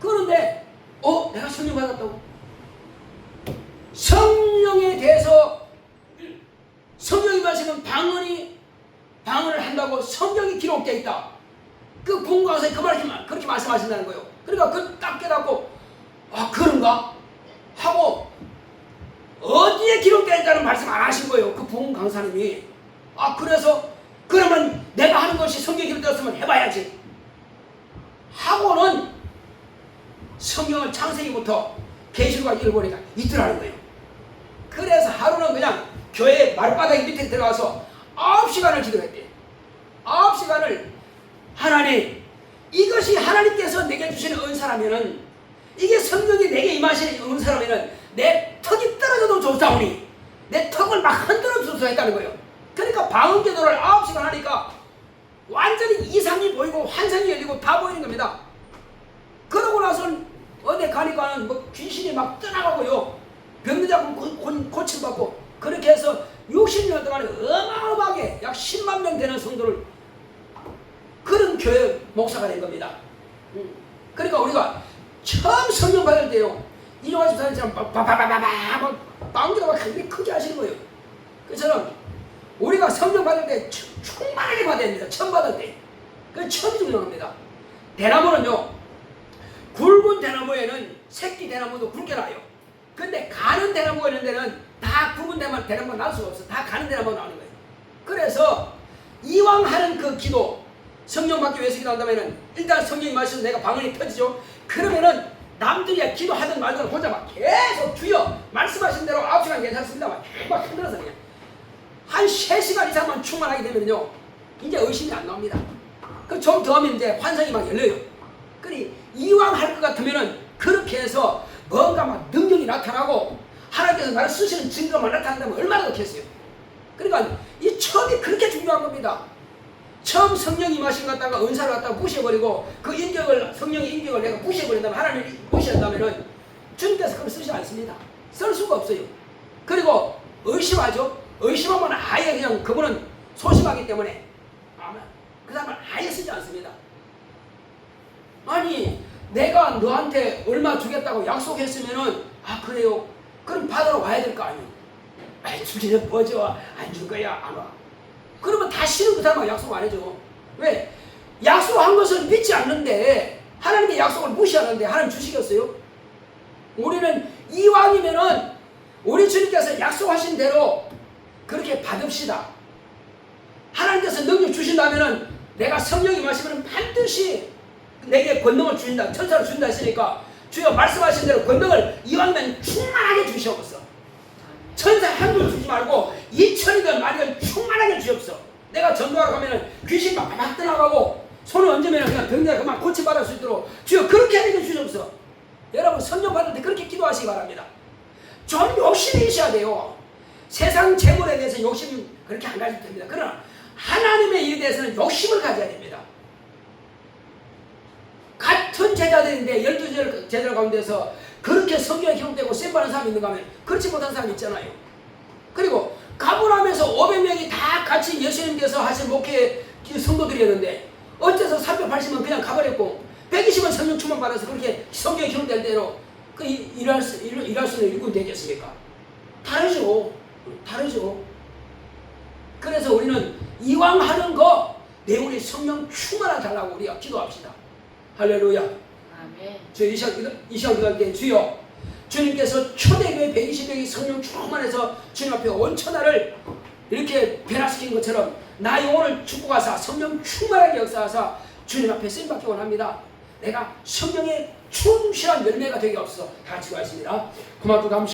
그런데 내가 성령 받았다고? 성령에 대해서 성령이 마시면 방언을 한다고 성경이 기록되어 있다. 그 부흥 강사에 그렇게 말씀하신다는 거예요. 그러니까 그 딱 깨닫고 그런가? 하고 어디에 기록되어 있다는 말씀 안 하신 거예요. 그 부흥 강사님이. 그래서 그러면 내가 하는 것이 성경에 기록되었으면 해봐야지 하고는 성경을 창세기부터 계시록까지 읽어보니까 있더라는 거예요. 그래서 하루는 그냥 교회 말바닥 밑에 들어가서 9시간을 기도했대요. 9시간을 하나님, 이것이 하나님께서 내게 주시는 은사라면은, 이게 성령이 내게 임하시는 은사라면은 내 턱이 떨어져도 좋사오니 내 턱을 막 흔들어 주소서 했다는 거예요. 그러니까 방언 기도를 9시간 하니까 완전히 이상이 보이고 환상이 열리고 다 보이는 겁니다. 그러고 나서는 어디 가니까는 뭐 귀신이 막 떠나가고요. 병든 자고 고침받고 그렇게 해서 60년 동안 어마어마하게 약 10만 명 되는 성도를 그런 교회 목사가 된 겁니다. 그러니까 우리가 처음 성령 받을 때요 이종환 집사님처럼 방귀가 막 크게 하시는 거예요. 그처럼 우리가 성령 받을 때 충만하게 받아야 됩니다. 처음 받을 때. 그게 처음이 중요합니다. 대나무는요 굵은 대나무에는 새끼 대나무도 굵게 나요. 근데 가는 대나무가 있는 데는 다 굵은 대나무가 나올 수가 없어. 다 가는 대나무가 나오는 거예요. 그래서 이왕 하는 그 기도 성령 받기 위해서 기도한다면은 일단 성령이 말씀해서 내가 방언이 터지죠. 그러면은 남들이 기도하든 말든 혼자 막 계속 주여 말씀하신 대로 9시간 괜찮습니다. 막 흔들어서 그냥 한 3시간 이상만 충만하게 되면요 이제 의심이 안 나옵니다. 그 좀 더 하면 이제 환상이 막 열려요. 그러니 이왕 할 것 같으면은 그렇게 해서 뭔가 막 능력이 나타나고 하나님께서 나를 쓰시는 증거만 나타난다면 얼마나 좋겠어요. 그러니까 이 처음이 그렇게 중요한 겁니다. 처음 성령이 임하신 것 갖다가 은사를 갖다가 무시해버리고 그 인격을 성령의 인격을 내가 무시해버린다면 하나님이 무시한다면은 주님께서 그걸 쓰지 않습니다. 쓸 수가 없어요. 그리고 의심하죠. 의심하면 아예 그냥 그분은 소심하기 때문에 그 사람은 아예 쓰지 않습니다. 아니 내가 너한테 얼마 주겠다고 약속했으면은 그래요? 그럼 받으러 와야 될 거 아니에요. 주기는 뭐죠? 안 줄 거야 안 와. 그러면 다시는 그 사람하고 약속 안 해줘. 왜? 약속한 것을 믿지 않는데 하나님의 약속을 무시하는데 하나님 주시겠어요? 우리는 이왕이면은 우리 주님께서 약속하신 대로 그렇게 받읍시다. 하나님께서 능력 주신다면은 내가 성령이 마시면 반드시 내게 권능을 주신다, 천사를 주신다 했으니까 주여 말씀하신 대로 권능을 이왕이면 충만하게 주시옵소서. 천사 한 줄 주지 말고 2천이든 만이든 충만하게 주옵소서. 내가 전도하러 가면은 귀신 막 떠나가고 손을 얹으면 그냥 병자가 그만 고침받을 수 있도록 주여 그렇게 하게 주시옵소서. 여러분 성령 받을 때 그렇게 기도하시기 바랍니다. 좀 욕심이 있어야 돼요. 세상 재물에 대해서 욕심 그렇게 안 가지도 됩니다. 그러나 하나님의 일에 대해서는 욕심을 가져야 됩니다. 같은 제자들인데 12제자 가운데서 그렇게 성경에 기록되고 쌤받는 사람이 있는가 하면 그렇지 못한 사람이 있잖아요. 그리고 가브람에서 500명이 다 같이 예수님께서 하신 목회 성도들이었는데 어째서 380은 그냥 가버렸고 120은 성령 충만 받아서 그렇게 성경에 기록될 대로 그 일할 수는 일꾼 되겠습니까? 다르죠. 다르죠. 그래서 우리는 이왕 하는 거 내 우리 성령 충만하 달라고 우리가 기도합시다. 할렐루야. 아멘. 저 이 시간 기도할 때 주여 주님께서 초대교회 120명이 성령 충만해서 주님 앞에 온 천하를 이렇게 변화시킨 것처럼 나 영혼을 축복하사 성령 충만하게 역사하사 주님 앞에 쓰임받기 원합니다. 내가 성령의 충실한 열매가 되게 없어. 다 같이 기도하겠습니다. 고맙고 감사